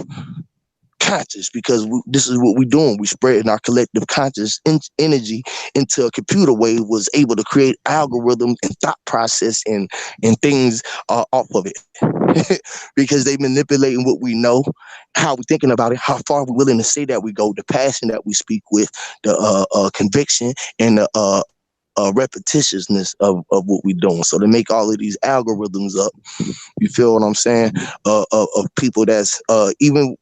conscious, because this is what we're doing. We spreading our collective conscious energy into a computer wave, was able to create algorithms and thought process and things off of it. Because they manipulating what we know, how we thinking about it, how far we're willing to say that we go, the passion that we speak with, the conviction, and the repetitiousness of what we're doing. So to make all of these algorithms up, you feel what I'm saying, of people that's even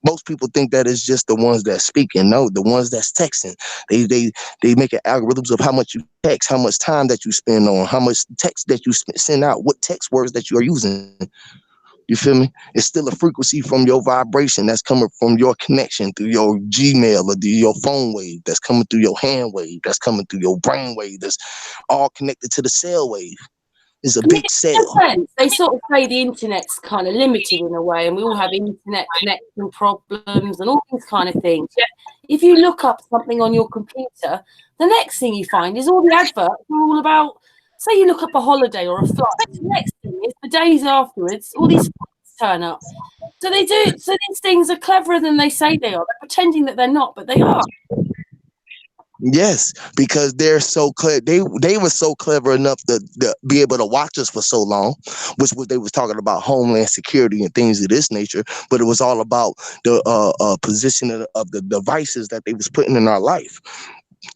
most people think that it's just the ones that speaking. No, the ones that's texting. They make an algorithms of how much you text, how much time that you spend on, how much text that you send out, what text words that you are using. You feel me? It's still a frequency from your vibration that's coming from your connection through your Gmail or through your phone wave, that's coming through your hand wave, that's coming through your brain wave, that's all connected to the cell wave. It's a big cell. They sort of say the internet's kind of limited in a way, and we all have internet connection problems and all these kind of things. Yet, if you look up something on your computer, the next thing you find is all the adverts are all about. Say you look up a holiday or a flight. The next thing is the days afterwards, all these flights turn up. So they do. So these things are cleverer than they say they are. They're pretending that they're not, but they are. Yes, because they're so clever. They were so clever enough to be able to watch us for so long, which was they was talking about homeland security and things of this nature. But it was all about the position of the devices that they was putting in our life,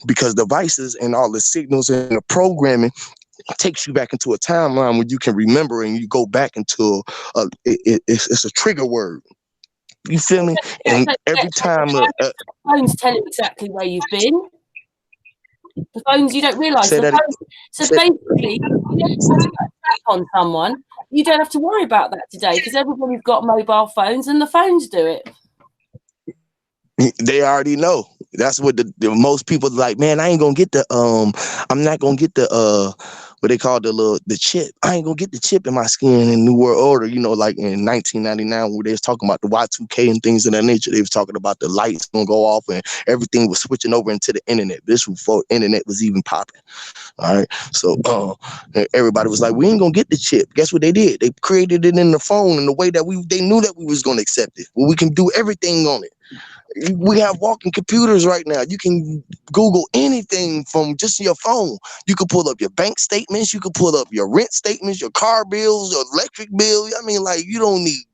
because devices and all the signals and the programming takes you back into a timeline where you can remember, and you go back into it's a trigger word. You feel me? And every time phones tell you exactly where you've been. The phones, you don't realise. So basically, on someone, you don't have to worry about that today, because everybody's got mobile phones and the phones do it. They already know. That's what the most people like. Man, I ain't gonna get the I'm not gonna get the what they call the chip. I ain't gonna get the chip in my skin in New World Order. You know, like in 1999, where they was talking about the Y2K and things of that nature. They was talking about the lights gonna go off and everything was switching over into the internet. This was before internet was even popping. All right, so everybody was like, we ain't gonna get the chip. Guess what they did? They created it in the phone in the way that they knew that we was gonna accept it. Well, we can do everything on it. We have walking computers right now. You can Google anything from just your phone. You can pull up your bank statements. You can pull up your rent statements, your car bills, your electric bill. I mean, like, you don't need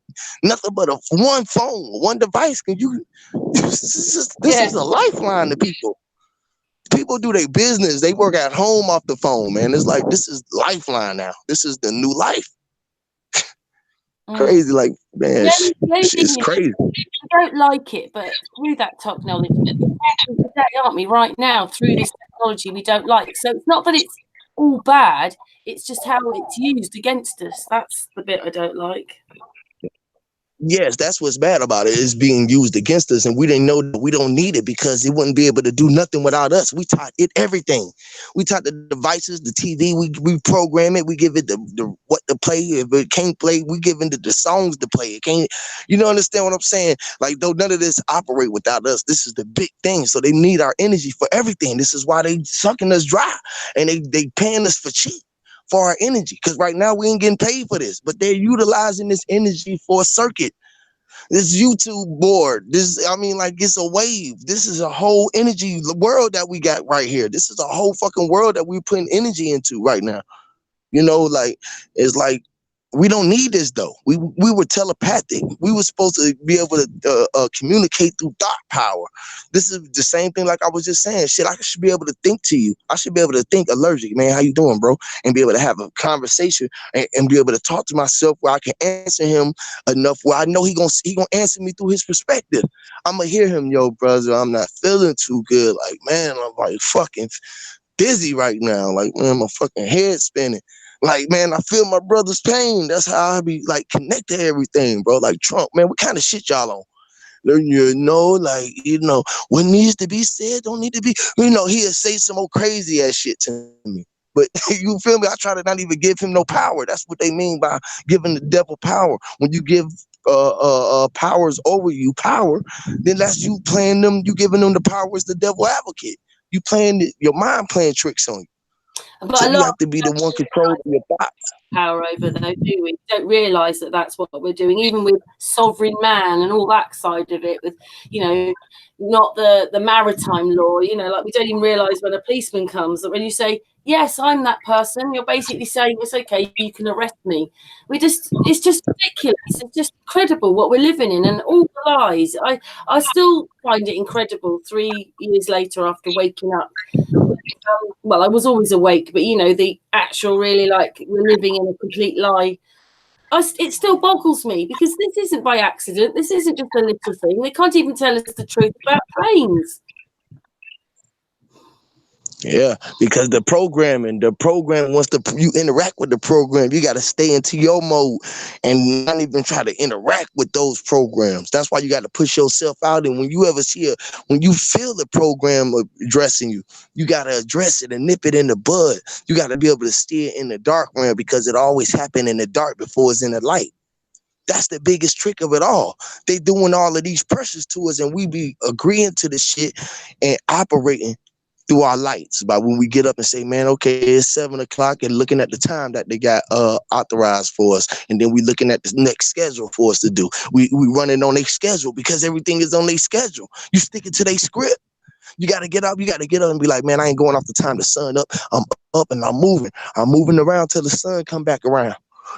nothing but one phone, one device. This is a lifeline to people. People do their business. They work at home off the phone, man. It's like, this is lifeline now. This is the new life. Crazy, like, man, it's crazy. I don't like it, but through that technology, aren't we? Right now, through this technology, we don't like. So it's not that it's all bad; it's just how it's used against us. That's the bit I don't like. Yes, that's what's bad about it. It's being used against us, and we didn't know that we don't need it, because it wouldn't be able to do nothing without us. We taught it everything. We taught the devices, the TV, we program it, we give it the what to play. If it can't play, we give it the songs to play. It can't, understand what I'm saying? Like, though none of this operate without us. This is the big thing. So they need our energy for everything. This is why they sucking us dry, and they paying us for cheap for our energy, because right now we ain't getting paid for this, but they're utilizing this energy for a circuit. This YouTube board, it's a wave. This is a whole energy world that we got right here. This is a whole fucking world that we're putting energy into right now. It's like, we don't need this though. We were telepathic. We were supposed to be able to communicate through thought power. This is the same thing, like I was just saying. Shit, I should be able to think to you. I should be able to think allergic, man. How you doing, bro? And be able to have a conversation and be able to talk to myself where I can answer him enough where I know he gonna answer me through his perspective. I'm gonna hear him, yo, brother. I'm not feeling too good. Like, man, I'm like fucking dizzy right now. Like, man, my fucking head spinning. Like, man, I feel my brother's pain. That's how I be like connect to everything, bro. Like, Trump, man, what kind of shit y'all on? What needs to be said don't need to be, he'll say some old crazy ass shit to me. But you feel me? I try to not even give him no power. That's what they mean by giving the devil power. When you give powers over you power, then that's you playing them, you giving them the power as the devil advocate. You playing your mind playing tricks on you. But So a you lot have to be the one controlling your thoughts. power over, though, do we? Don't realise that that's what we're doing, even with sovereign man and all that side of it, with, you know, not the maritime law, you know, like we don't even realise when a policeman comes that when you say, yes, I'm that person, you're basically saying it's okay, you can arrest me. It's just ridiculous. It's just incredible what we're living in, and all the lies. I still find it incredible 3 years later after waking up. Well, I was always awake, but you know, the actual really, like, we're living in a complete lie. It still boggles me, because this isn't by accident. This isn't just a little thing. They can't even tell us the truth about planes. Yeah, because the program, once you interact with the program, you got to stay into your mode and not even try to interact with those programs. That's why you got to push yourself out. And when you feel the program addressing you, you got to address it and nip it in the bud. You got to be able to steer in the dark realm, because it always happened in the dark before it's in the light. That's the biggest trick of it all. They doing all of these pressures to us, and we be agreeing to the shit and operating through our lights. By when we get up and say, man, okay, it's 7 o'clock, and looking at the time that they got authorized for us, and then we looking at the next schedule for us to do. We running on their schedule, because everything is on their schedule. You stick it to their script. You gotta get up. You gotta get up and be like, man, I ain't going off the time the sun up. I'm up and I'm moving around till the sun come back around.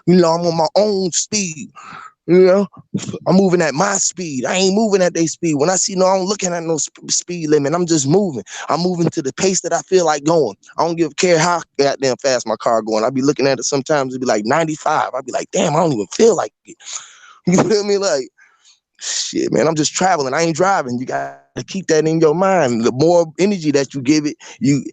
You know, I'm on my own speed. You know, I'm moving at my speed. I ain't moving at their speed. When I see I'm looking at no speed limit. I'm just moving. I'm moving to the pace that I feel like going. I don't care how goddamn fast my car going. I be looking at it sometimes. It be like 95. I be like, damn, I don't even feel like it. You feel me? Like, shit, man, I'm just traveling. I ain't driving. You got to keep that in your mind. The more energy that you give it, you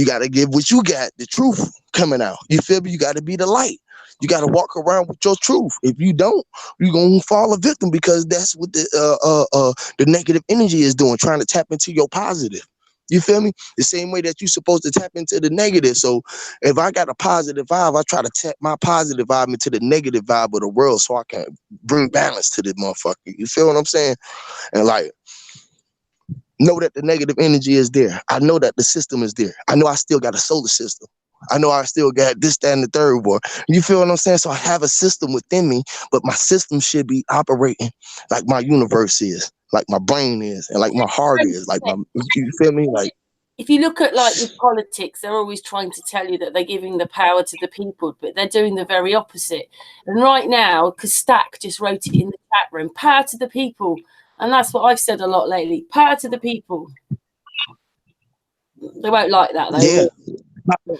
got to give what you got, the truth coming out. You feel me? You got to be the light. You got to walk around with your truth. If you don't, you're going to fall a victim, because that's what the negative energy is doing, trying to tap into your positive. You feel me? The same way that you're supposed to tap into the negative. So if I got a positive vibe, I try to tap my positive vibe into the negative vibe of the world, so I can bring balance to this motherfucker. You feel what I'm saying? And like, know that the negative energy is there. I know that the system is there. I know I still got a solar system. I know I still got this, that, and the third war. You feel what I'm saying? So I have a system within me, but my system should be operating like my universe is, like my brain is, and like my heart is, like my, you feel me? Like, if you look at, like, with politics, they're always trying to tell you that they're giving the power to the people, but they're doing the very opposite. And right now, because Stack just wrote it in the chat room, power to the people. And that's what I've said a lot lately. Power to the people. They won't like that, though. yeah.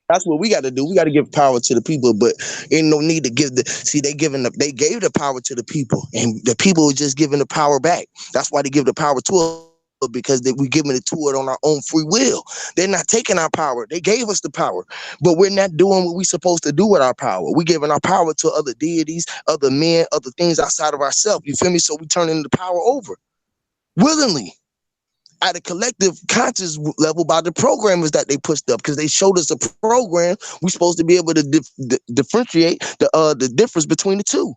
That's what we got to do. We got to give power to the people, but ain't no need to give they gave the power to the people, and the people are just giving the power back. That's why they give the power to us, because we giving it to it on our own free will. They're not taking our power. They gave us the power, but we're not doing what we're supposed to do with our power. We're giving our power to other deities, other men, other things outside of ourselves. You feel me? So we turning the power over willingly, at a collective conscious level, by the programmers that they pushed up, because they showed us a program. We're supposed to be able to differentiate the difference between the two.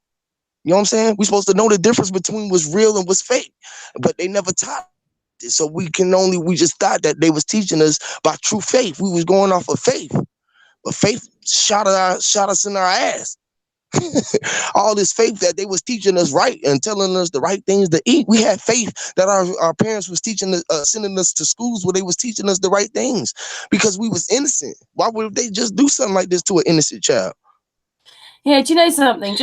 You know what I'm saying? We're supposed to know the difference between what's real and what's fake, but they never taught it. So we just thought that they was teaching us by true faith. We was going off of faith, but faith shot us in our ass. All this faith that they was teaching us right and telling us the right things to eat. We had faith that our parents was teaching us, sending us to schools where they was teaching us the right things, because we was innocent. Why would they just do something like this to an innocent child? Yeah, do you know something?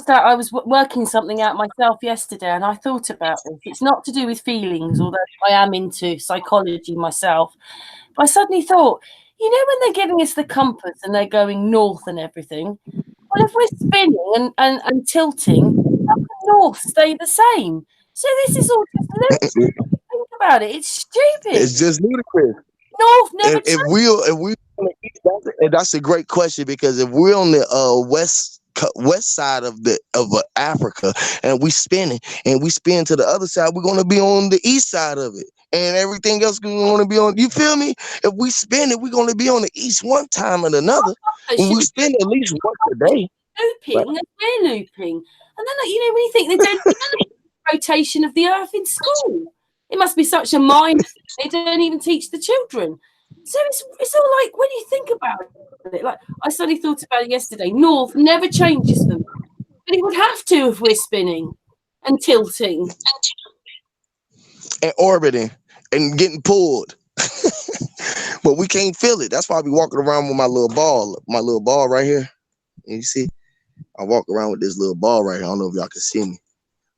I was working something out myself yesterday, and I thought about this. It's not to do with feelings, although I am into psychology myself. But I suddenly thought, you know, when they're giving us the compass and they're going north and everything, well, if we're spinning and tilting, how can north stay the same? So this is all just ludicrous. Think about it. It's stupid. It's just ludicrous. North never changes. If we that's a great question, because if we're on the west side of Africa, and we spin to the other side, we're going to be on the east side of it, and everything else is going to be on. You feel me? If we spin it, we're going to be on the east one time and another. When we spin at least once a day, looping, and we're looping, and then, like, you know, when you think they don't know the rotation of the Earth in school, it must be such a mind. They don't even teach the children. So it's all like, when you think about it, like I suddenly thought about it yesterday. North never changes them, but it would have to if we're spinning and tilting and orbiting and getting pulled. But we can't feel it. That's why I be walking around with my little ball right here. And you see, I walk around with this little ball right here. I don't know if y'all can see me,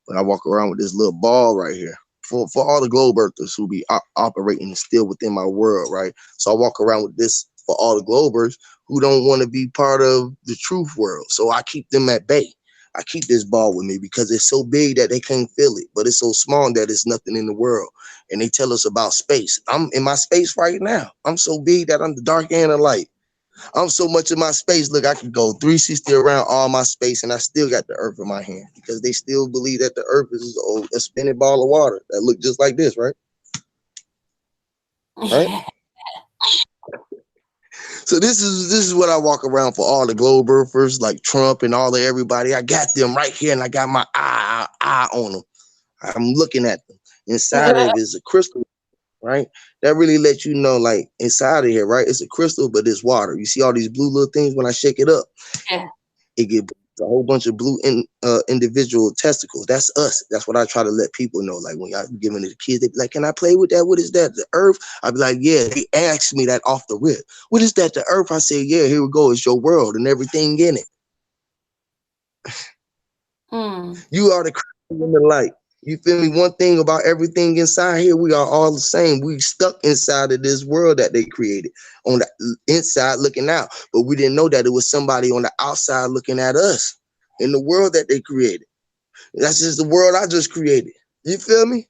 but I walk around with this little ball right here for all the globe earthers who be operating still within my world, right? So I walk around with this for all the globers who don't want to be part of the truth world. So I keep them at bay. I keep this ball with me because it's so big that they can't feel it, but it's so small that it's nothing in the world. And they tell us about space. I'm in my space right now. I'm so big that I'm the dark end of light. I'm so much in my space. Look, I could go 360 around all my space, and I still got the earth in my hand because they still believe that the earth is a spinning ball of water that look just like this, right? Right? Yeah. So this is what I walk around for all the globe earthers like Trump and all of everybody. I got them right here, and I got my eye on them. I'm looking at them. Inside of it is a crystal, right? That really lets you know, like, inside of here, right? It's a crystal, but it's water. You see all these blue little things when I shake it up? Yeah. It gives a whole bunch of blue individual testicles. That's us. That's what I try to let people know. Like, when y'all giving it to kids, they be like, can I play with that? What is that? The earth? I'd be like, yeah. They asked me that off the rip. What is that? The earth? I say, yeah, here we go. It's your world and everything in it. You are the crystal in the light. You feel me? One thing about everything inside here, we are all the same. We stuck inside of this world that they created on the inside looking out. But we didn't know that it was somebody on the outside looking at us in the world that they created. That's just the world I just created. You feel me?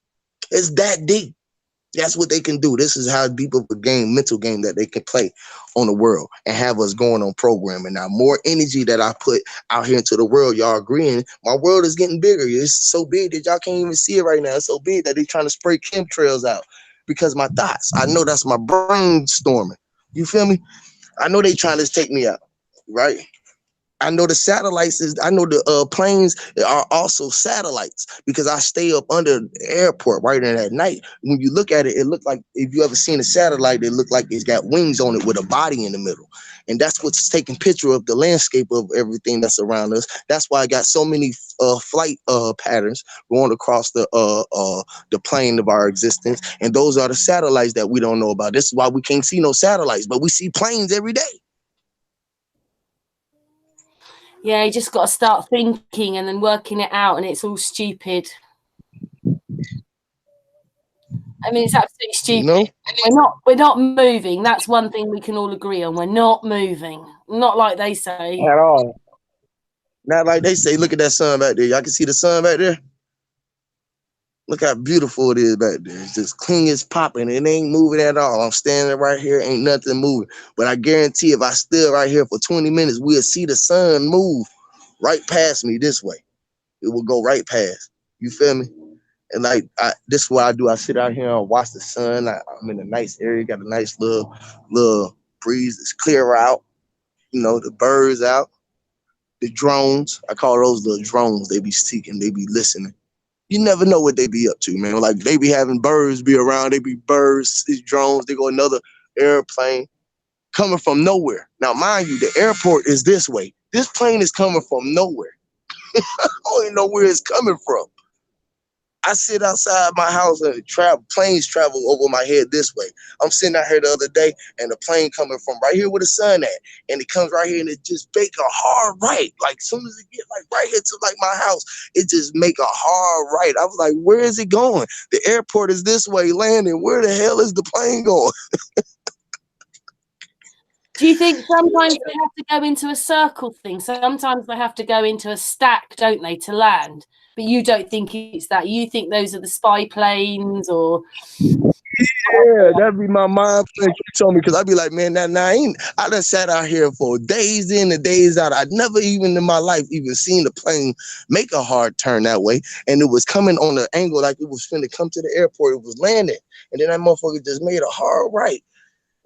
It's that deep. That's what they can do. This is how deep of a game, mental game that they can play on the world and have us going on programming. Now, more energy that I put out here into the world, y'all agreeing, my world is getting bigger. It's so big that y'all can't even see it right now. It's so big that they're trying to spray chemtrails out because my thoughts, I know that's my brainstorming. You feel me? I know they trying to take me out, right? I know the satellites I know the planes are also satellites because I stay up under the airport right in at night. When you look at it, it look like, if you ever seen a satellite, it look like it's got wings on it with a body in the middle. And that's what's taking picture of the landscape of everything that's around us. That's why I got so many flight patterns going across the plane of our existence. And those are the satellites that we don't know about. This is why we can't see no satellites, but we see planes every day. Yeah, you just got to start thinking and then working it out, and it's all stupid. I mean, it's absolutely stupid. No? We're not moving. That's one thing we can all agree on. We're not moving. Not like they say. At all. Not like they say. Look at that sun back there. Y'all can see the sun back there? Look how beautiful it is back there. It's just clean as popping. It ain't moving at all. I'm standing right here. Ain't nothing moving. But I guarantee if I stood right here for 20 minutes, we'll see the sun move right past me this way. It will go right past. You feel me? And like, this is what I do. I sit out here and watch the sun. I'm in a nice area. Got a nice little breeze. It's clear out. You know, the birds out. The drones. I call those little drones. They be seeking. They be listening. You never know what they be up to, man. Like, they be having birds be around. They be birds, these drones. They go another airplane coming from nowhere. Now, mind you, the airport is this way. This plane is coming from nowhere. I don't even know where it's coming from. I sit outside my house and planes travel over my head this way. I'm sitting out here the other day and the plane coming from right here where the sun at. And it comes right here and it just make a hard right. Like, as soon as it get like right here to like my house, it just make a hard right. I was like, where is it going? The airport is this way landing. Where the hell is the plane going? Do you think sometimes they have to go into a circle thing? Sometimes they have to go into a stack, don't they, to land? But you don't think it's that. You think those are the spy planes, or? Yeah, that'd be my mind playing tricks on me, because I'd be like, man, I done sat out here for days in and days out. I'd never even in my life even seen the plane make a hard turn that way. And it was coming on the angle like it was finna come to the airport. It was landing. And then that motherfucker just made a hard right.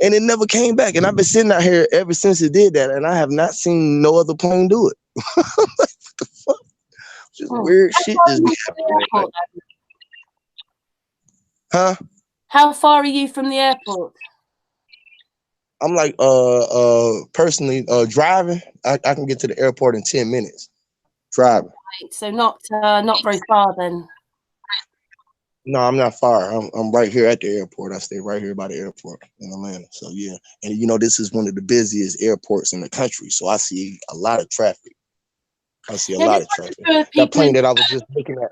And it never came back. And I've been sitting out here ever since it did that. And I have not seen no other plane do it. Like, what the fuck? Just weird shit just be happening. Huh? How far are you from the airport? I'm like personally driving. I can get to the airport in 10 minutes driving. Right, so not very far then. No, I'm not far. I'm right here at the airport. I stay right here by the airport in Atlanta. So yeah, and this is one of the busiest airports in the country. So I see a lot of traffic. I see a Now, lot this of one is traffic. for That people plane in that I was just looking at,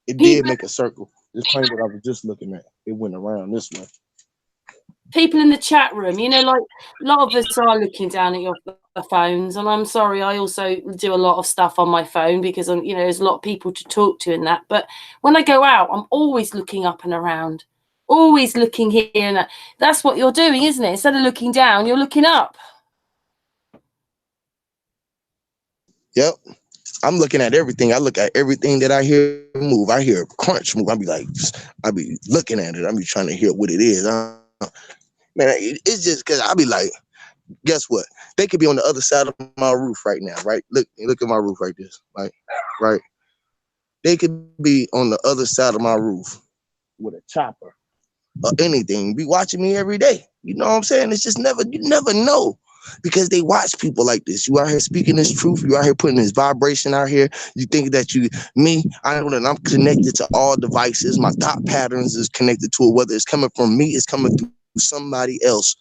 it did people make a circle. This plane that I was just looking at, it went around this way. people in the chat room, like a lot of us are looking down at your phones, and I'm sorry, I also do a lot of stuff on my phone because I'm, there's a lot of people to talk to in that. But when I go out, I'm always looking up and around, always looking here and that. That's what you're doing, isn't it? Instead of looking down, you're looking up. Yep. I'm looking at everything. I look at everything that I hear move. I hear a crunch move. I be looking at it. I be trying to hear what it is. Man, it's just because I be like, guess what? They could be on the other side of my roof right now, right? Look at my roof like this, like, right? They could be on the other side of my roof with a chopper or anything. Be watching me every day. You know what I'm saying? It's just you never know. Because they watch people like this. You out here speaking this truth. You out here putting this vibration out here. You think that I know that I'm connected to all devices. My thought patterns is connected to it. Whether it's coming from me, it's coming through somebody else.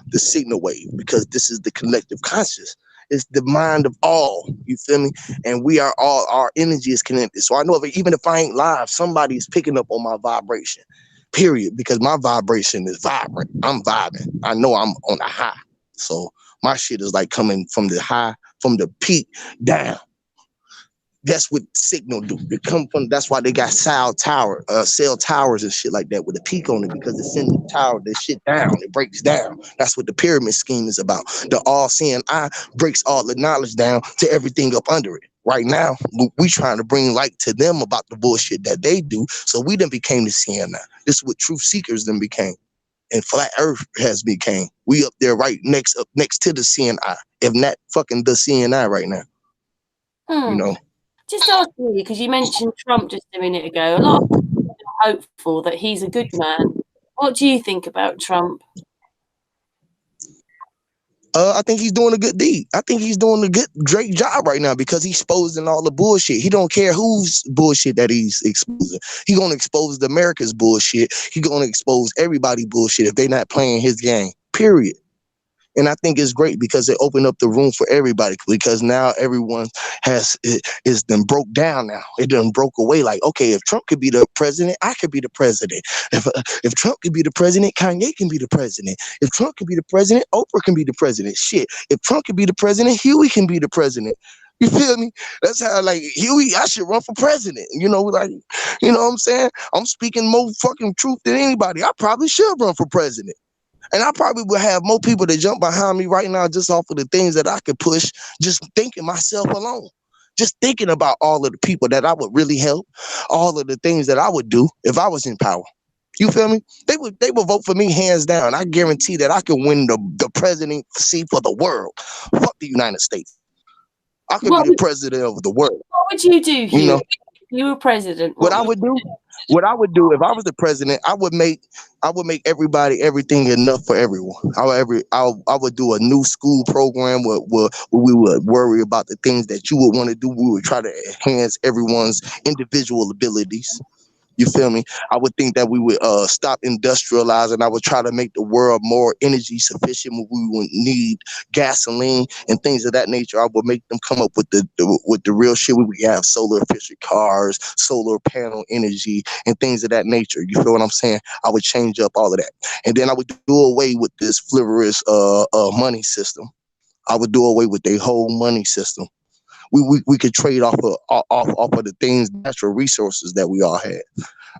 The signal wave, because this is the collective conscious. It's the mind of all. You feel me? And we are all. Our energy is connected. So I know even if I ain't live, somebody is picking up on my vibration. Period. Because my vibration is vibrant. I'm vibing. I know I'm on a high. So my shit is like coming from the high, from the peak down. That's what signal do. It come from. That's why they got cell towers and shit like that with a peak on it, because it sends the tower, this shit down. It breaks down. That's what the pyramid scheme is about. The all-seeing eye breaks all the knowledge down to everything up under it. Right now, we trying to bring light to them about the bullshit that they do. So we then became the seeing eye. This is what truth seekers then became. And flat earth has became. We up there right next to the seeing eye. If not fucking the seeing eye right now. Just asking you, because you mentioned Trump just a minute ago. A lot of people are hopeful that he's a good man. What do you think about Trump? I think he's doing a good deed. I think he's doing a great job right now because he's exposing all the bullshit. He don't care whose bullshit that he's exposing. He gonna expose the America's bullshit. He gonna expose everybody bullshit if they not playing his game. Period. And I think it's great because it opened up the room for everybody, because now everyone is done broke down now. It done broke away. Like, okay, if Trump could be the president, I could be the president. If Trump could be the president, Kanye can be the president. If Trump can be the president, Oprah can be the president. Shit. If Trump can be the president, Huey can be the president. You feel me? That's how, like, Huey, I should run for president. Like, you know what I'm saying? I'm speaking more fucking truth than anybody. I probably should run for president. And I probably would have more people that jump behind me right now just off of the things that I could push, just thinking myself alone. Just thinking about all of the people that I would really help, all of the things that I would do if I was in power. You feel me? They would vote for me hands down. I guarantee that I could win the presidency for the world. Fuck the United States. I could be the president of the world. What would you do, Hugh? If you were president? What I would do if I was the president, I would make everybody everything enough for everyone. I would do a new school program where we would worry about the things that you would want to do. We would try to enhance everyone's individual abilities. You feel me? I would think that we would stop industrializing. I would try to make the world more energy sufficient. We would need gasoline and things of that nature. I would make them come up with the real shit. We would have solar efficient cars, solar panel energy, and things of that nature. You feel what I'm saying? I would change up all of that, and then I would do away with this frivolous money system. I would do away with their whole money system. We could trade off of the things, natural resources that we all had,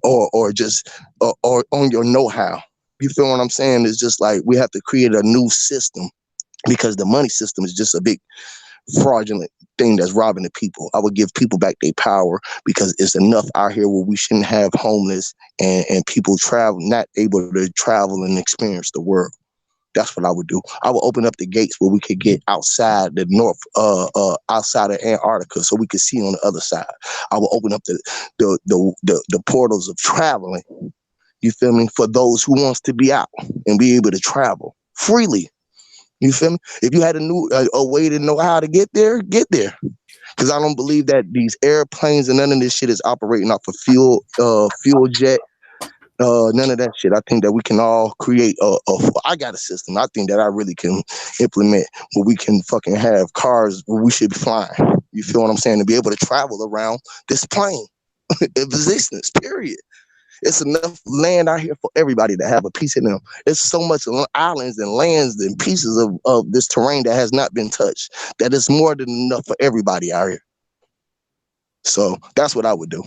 or on your know-how. You feel what I'm saying? It's just like we have to create a new system, because the money system is just a big fraudulent thing that's robbing the people. I would give people back their power, because it's enough out here where we shouldn't have homeless and people not able to travel and experience the world. That's what I would do. I would open up the gates where we could get outside the north, outside of Antarctica, so we could see on the other side. I would open up the portals of traveling. You feel me? For those who wants to be out and be able to travel freely. You feel me? If you had a way to know how to get there, get there. Because I don't believe that these airplanes and none of this shit is operating off of fuel jet. None of that shit. I think that we can all create I got a system. I think that I really can implement where we can fucking have cars where we should be flying. You feel what I'm saying? To be able to travel around this plane in existence, period. It's enough land out here for everybody to have a piece of them. It's so much islands and lands and pieces of this terrain that has not been touched that it's more than enough for everybody out here. So that's what I would do.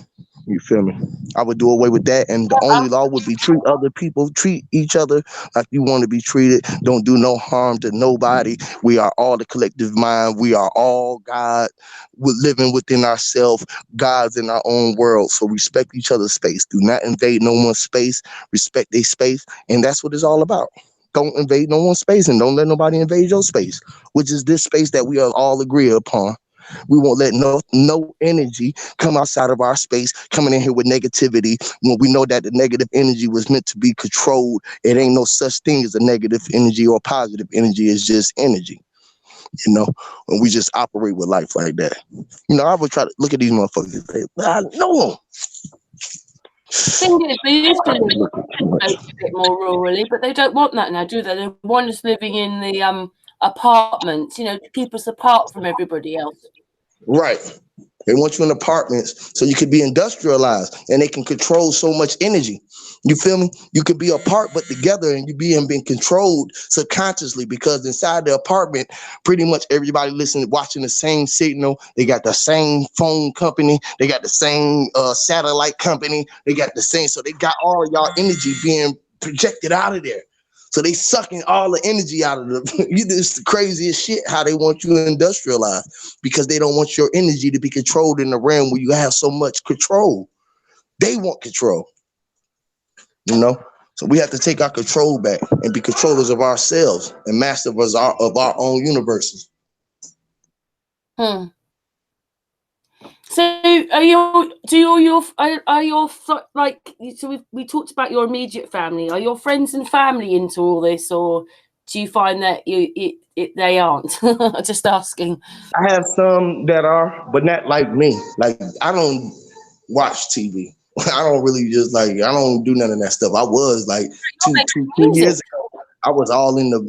You feel me? I would do away with that, and the only law would be treat each other like you want to be treated. Don't do no harm to nobody. We are all the collective mind. We are all God. We're living within ourselves, gods in our own world. So respect each other's space. Do not invade no one's space. Respect their space, and that's what it's all about. Don't invade no one's space, and don't let nobody invade your space, which is this space that we all agree upon. We won't let no energy come outside of our space, coming in here with negativity when we know that the negative energy was meant to be controlled. It ain't no such thing as a negative energy or positive energy. It's just energy, and we just operate with life like that. I would try to look at these motherfuckers and say, I know them. Thing is, they used to live a bit more rurally, but they don't want that now, do they? They want us living in the apartments, to keep us apart from everybody else. Right. They want you in apartments so you could be industrialized and they can control so much energy. You feel me? You could be apart but together, and you being controlled subconsciously, because inside the apartment, pretty much everybody watching the same signal. They got the same phone company. They got the same satellite company. They got the same. So they got all y'all energy being projected out of there. So they sucking all the energy out of them. It's the craziest shit how they want you industrialized, because they don't want your energy to be controlled in the realm where you have so much control. They want control, So we have to take our control back and be controllers of ourselves and masters of our own universes. So we talked about your immediate family. Are your friends and family into all this, or do you find that they aren't? Just asking. I have some that are, but not like me. Like, I don't watch TV. I don't really I don't do none of that stuff. I was like 2 years ago. I was all in the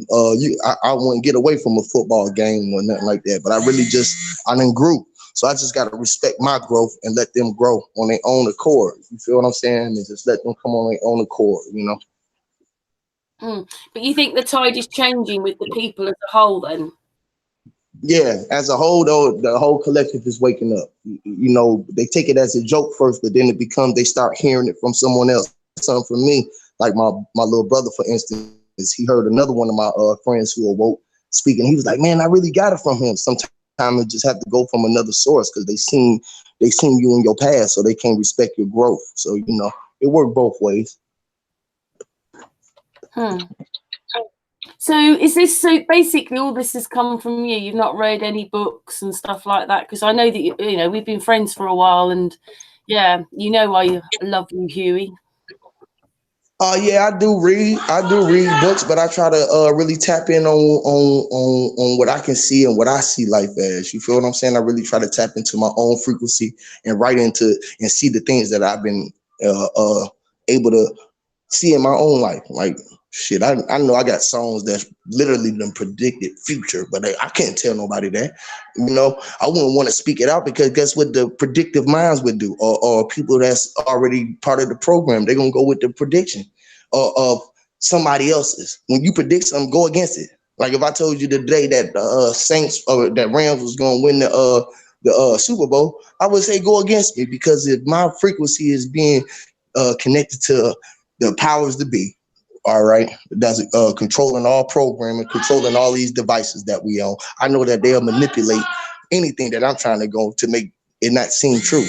I wouldn't get away from a football game or nothing like that. But I done grew. So I just gotta respect my growth and let them grow on their own accord. You feel what I'm saying? And just let them come on their own accord, But you think the tide is changing with the people as a whole then? Yeah, as a whole, though, the whole collective is waking up. They take it as a joke first, but then they start hearing it from someone else. Something from me, like my little brother, for instance, he heard another one of my friends who awoke speaking. He was like, man, I really got it from him. Sometimes it just have to go from another source, because they seen you in your past, so they can't respect your growth. So, it worked both ways. So basically all this has come from you? You've not read any books and stuff like that? Because I know that we've been friends for a while, and I love you, Huey. Yeah, I do read books, but I try to really tap in on what I can see and what I see life as. You feel what I'm saying? I really try to tap into my own frequency and see the things that I've been able to see in my own life. Like, shit, I know I got songs that literally done predicted future, but I can't tell nobody that. I wouldn't want to speak it out, because guess what the predictive minds would do, or people that's already part of the program, they're going to go with the prediction of somebody else's. When you predict something, go against it. Like if I told you today that Saints or that Rams was going to win the Super Bowl, I would say go against me, because if my frequency is being connected to the powers to be, all right, that's controlling all programming, controlling all these devices that we own, I know that they'll manipulate anything that I'm trying to go to make it not seem true.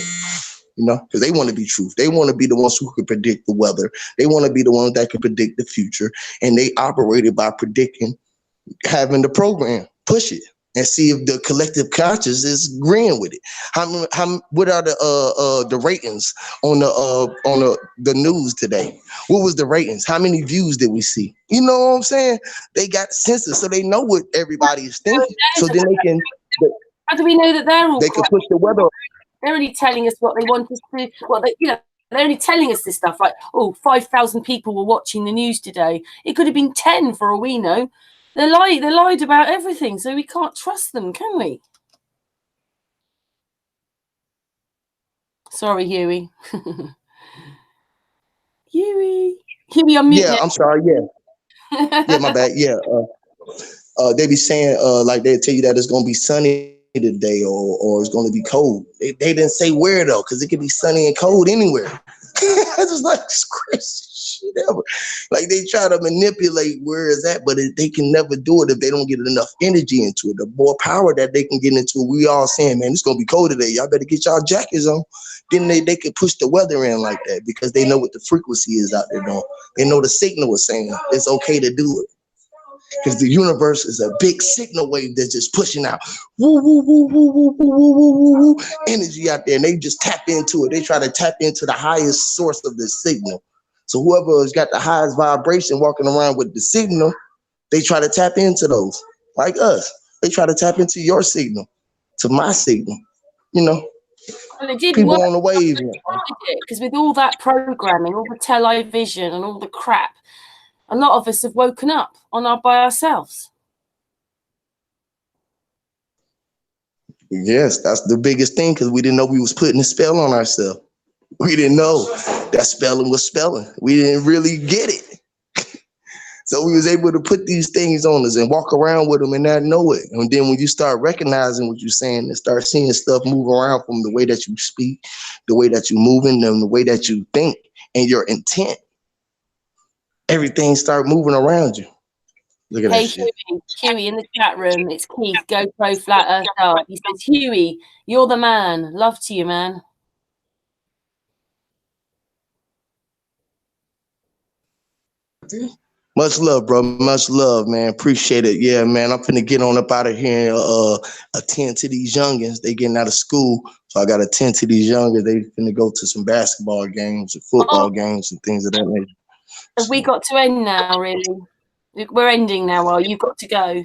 Because they want to be truth. They want to be the ones who can predict the weather. They want to be the ones that can predict the future. And they operated by predicting, having the program push it and see if the collective conscious is agreeing with it. What are the ratings on the news today? What was the ratings? How many views did we see? You know what I'm saying? They got census, so they know what everybody is thinking. So then How do we know that they're all they can push the weather. They're only telling us what they want us to, they're only telling us this stuff like, 5,000 people were watching the news today. It could have been 10 for all we know. They lied about everything, so we can't trust them, can we? Sorry, Huey. Huey, I'm mute. Yeah, I'm sorry. Yeah, my bad. Yeah, they be saying like they tell you that it's gonna be sunny today or it's gonna be cold. They didn't say where though, because it could be sunny and cold anywhere. I just like this crazy shit ever. Like they try to manipulate where it's at, but they can never do it if they don't get enough energy into it. The more power that they can get into it, we all saying, man, it's gonna be cold today. Y'all better get y'all jackets on. Then they can push the weather in like that because they know what the frequency is out there doing. They know the signal is saying it's okay to do it. Because the universe is a big signal wave that's just pushing out woo, woo, woo, woo, woo, woo, woo, woo, woo, energy out there, and they just tap into it. They try to tap into the highest source of the signal. So whoever has got the highest vibration walking around with the signal, they try to tap into those. Like us, they try to tap into your signal, to my signal. You know, Well, it didn't people work on the wave. because with all that programming, all the television, and all the crap, a lot of us have woken up by ourselves. Yes, that's the biggest thing, because we didn't know we was putting a spell on ourselves. We didn't know that spelling was spelling. We didn't really get it. So we was able to put these things on us and walk around with them and not know it. And then when you start recognizing what you're saying and start seeing stuff move around from the way that you speak, the way that you're moving, and the way that you think and your intent, everything start moving around you. Look at that shit. Huey in the chat room. It's Keith. Go pro flat earth art. He says, Huey, you're the man. Love to you, man. Much love, bro. Much love, man. Appreciate it. Yeah, man. I'm finna get on up out of here and attend to these youngins. They getting out of school, so I gotta attend to these youngins. They finna go to some basketball games and football games and things of that nature. Have we got to end now, really? We're ending now, while you've got to go.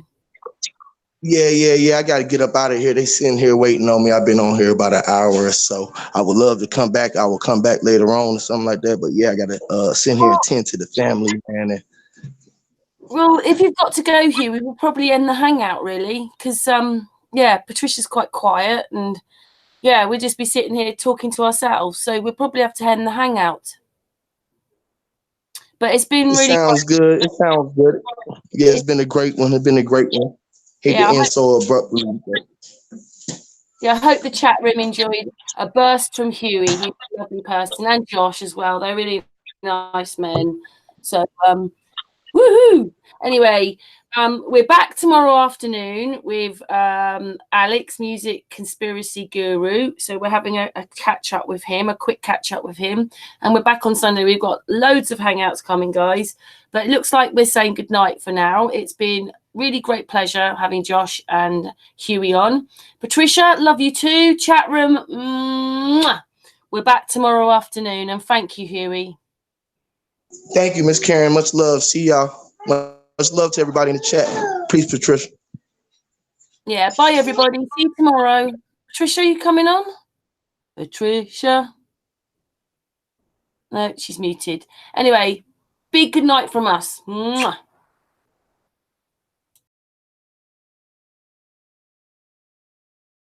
Yeah. I gotta get up out of here. They sitting here waiting on me. I've been on here about an hour or so. I would love to come back. I will come back later on or something like that. But yeah, I gotta sit here and tend to the family, man. Well, if you've got to go, Hugh, we will probably end the hangout, really, because Patricia's quite quiet, and we'll just be sitting here talking to ourselves. So we'll probably have to end the hangout. But it's been really sounds good. It sounds good. Yeah, it's been a great one. It's been a great one. Hate to end so abruptly. Yeah, I hope the chat room enjoyed a burst from Huey. He's a lovely person, and Josh as well. They're really nice men. So, woohoo! Anyway, we're back tomorrow afternoon with Alex, music conspiracy guru. So we're having a catch up with him, a quick catch up with him, and we're back on Sunday. We've got loads of hangouts coming, guys. But it looks like we're saying goodnight for now. It's been really great pleasure having Josh and Huey on. Patricia, love you too. Chat room, mwah. We're back tomorrow afternoon, and thank you, Huey. Thank you, Miss Karen. Much love. See y'all. Much love to everybody in the chat. Peace, Patricia. Yeah, bye everybody. See you tomorrow. Patricia, are you coming on? Patricia? No, she's muted. Anyway, big good night from us. Mwah.